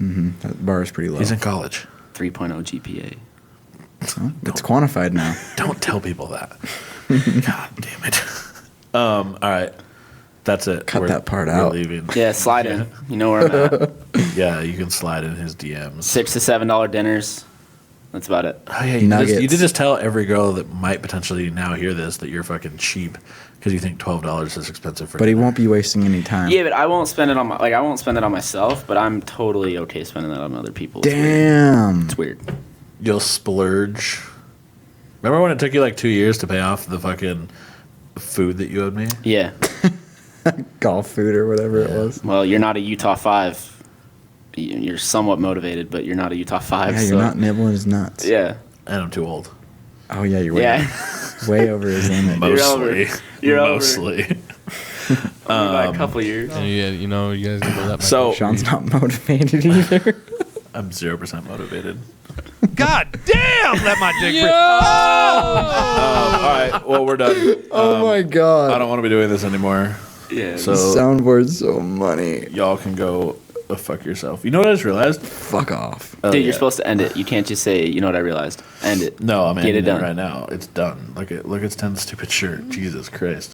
That bar is pretty low. He's in college. 3.0 GPA. Oh, it's quantified now. Don't tell people that. God damn it. All right. That's it. Cut that part we're out. Leaving. Yeah, slide in. You know where I'm at. Yeah, you can slide in his DMs. $6 to $7 dinners. That's about it. Oh yeah, you Nuggets. did just tell every girl that might potentially now hear this that you're fucking cheap because you think $12 is expensive for. But he dinner. won't be wasting any time. Yeah, but I won't spend it on I won't spend it on myself. But I'm totally okay spending that on other people. It's weird. Damn. It's weird. You'll splurge. Remember when it took you like 2 years to pay off the fucking food that you owed me? Yeah. Golf food or whatever it was. Well, you're not a Utah 5. You're somewhat motivated, but you're not a Utah 5. Yeah, so. you're not nibbling his nuts. Yeah. And I'm too old. Oh yeah, you're way, Yeah. way over his limit. You're over. Mostly. You're over. Mostly. By a couple years. And you know, you guys can let my So Sean's not motivated either. I'm 0% motivated. God damn, let my dick breathe. All right. Well, we're done. Oh my I god. don't want to be doing this anymore. Yeah. So Soundboard's so money. y'all can go fuck yourself. You know what I just realized? Fuck off. Oh, Dude, yeah. you're supposed to end it. You can't just say, you know what I realized. End it. No, I'm Get it ending done. right now. It's done. Look at Ten's stupid shirt. Jesus Christ.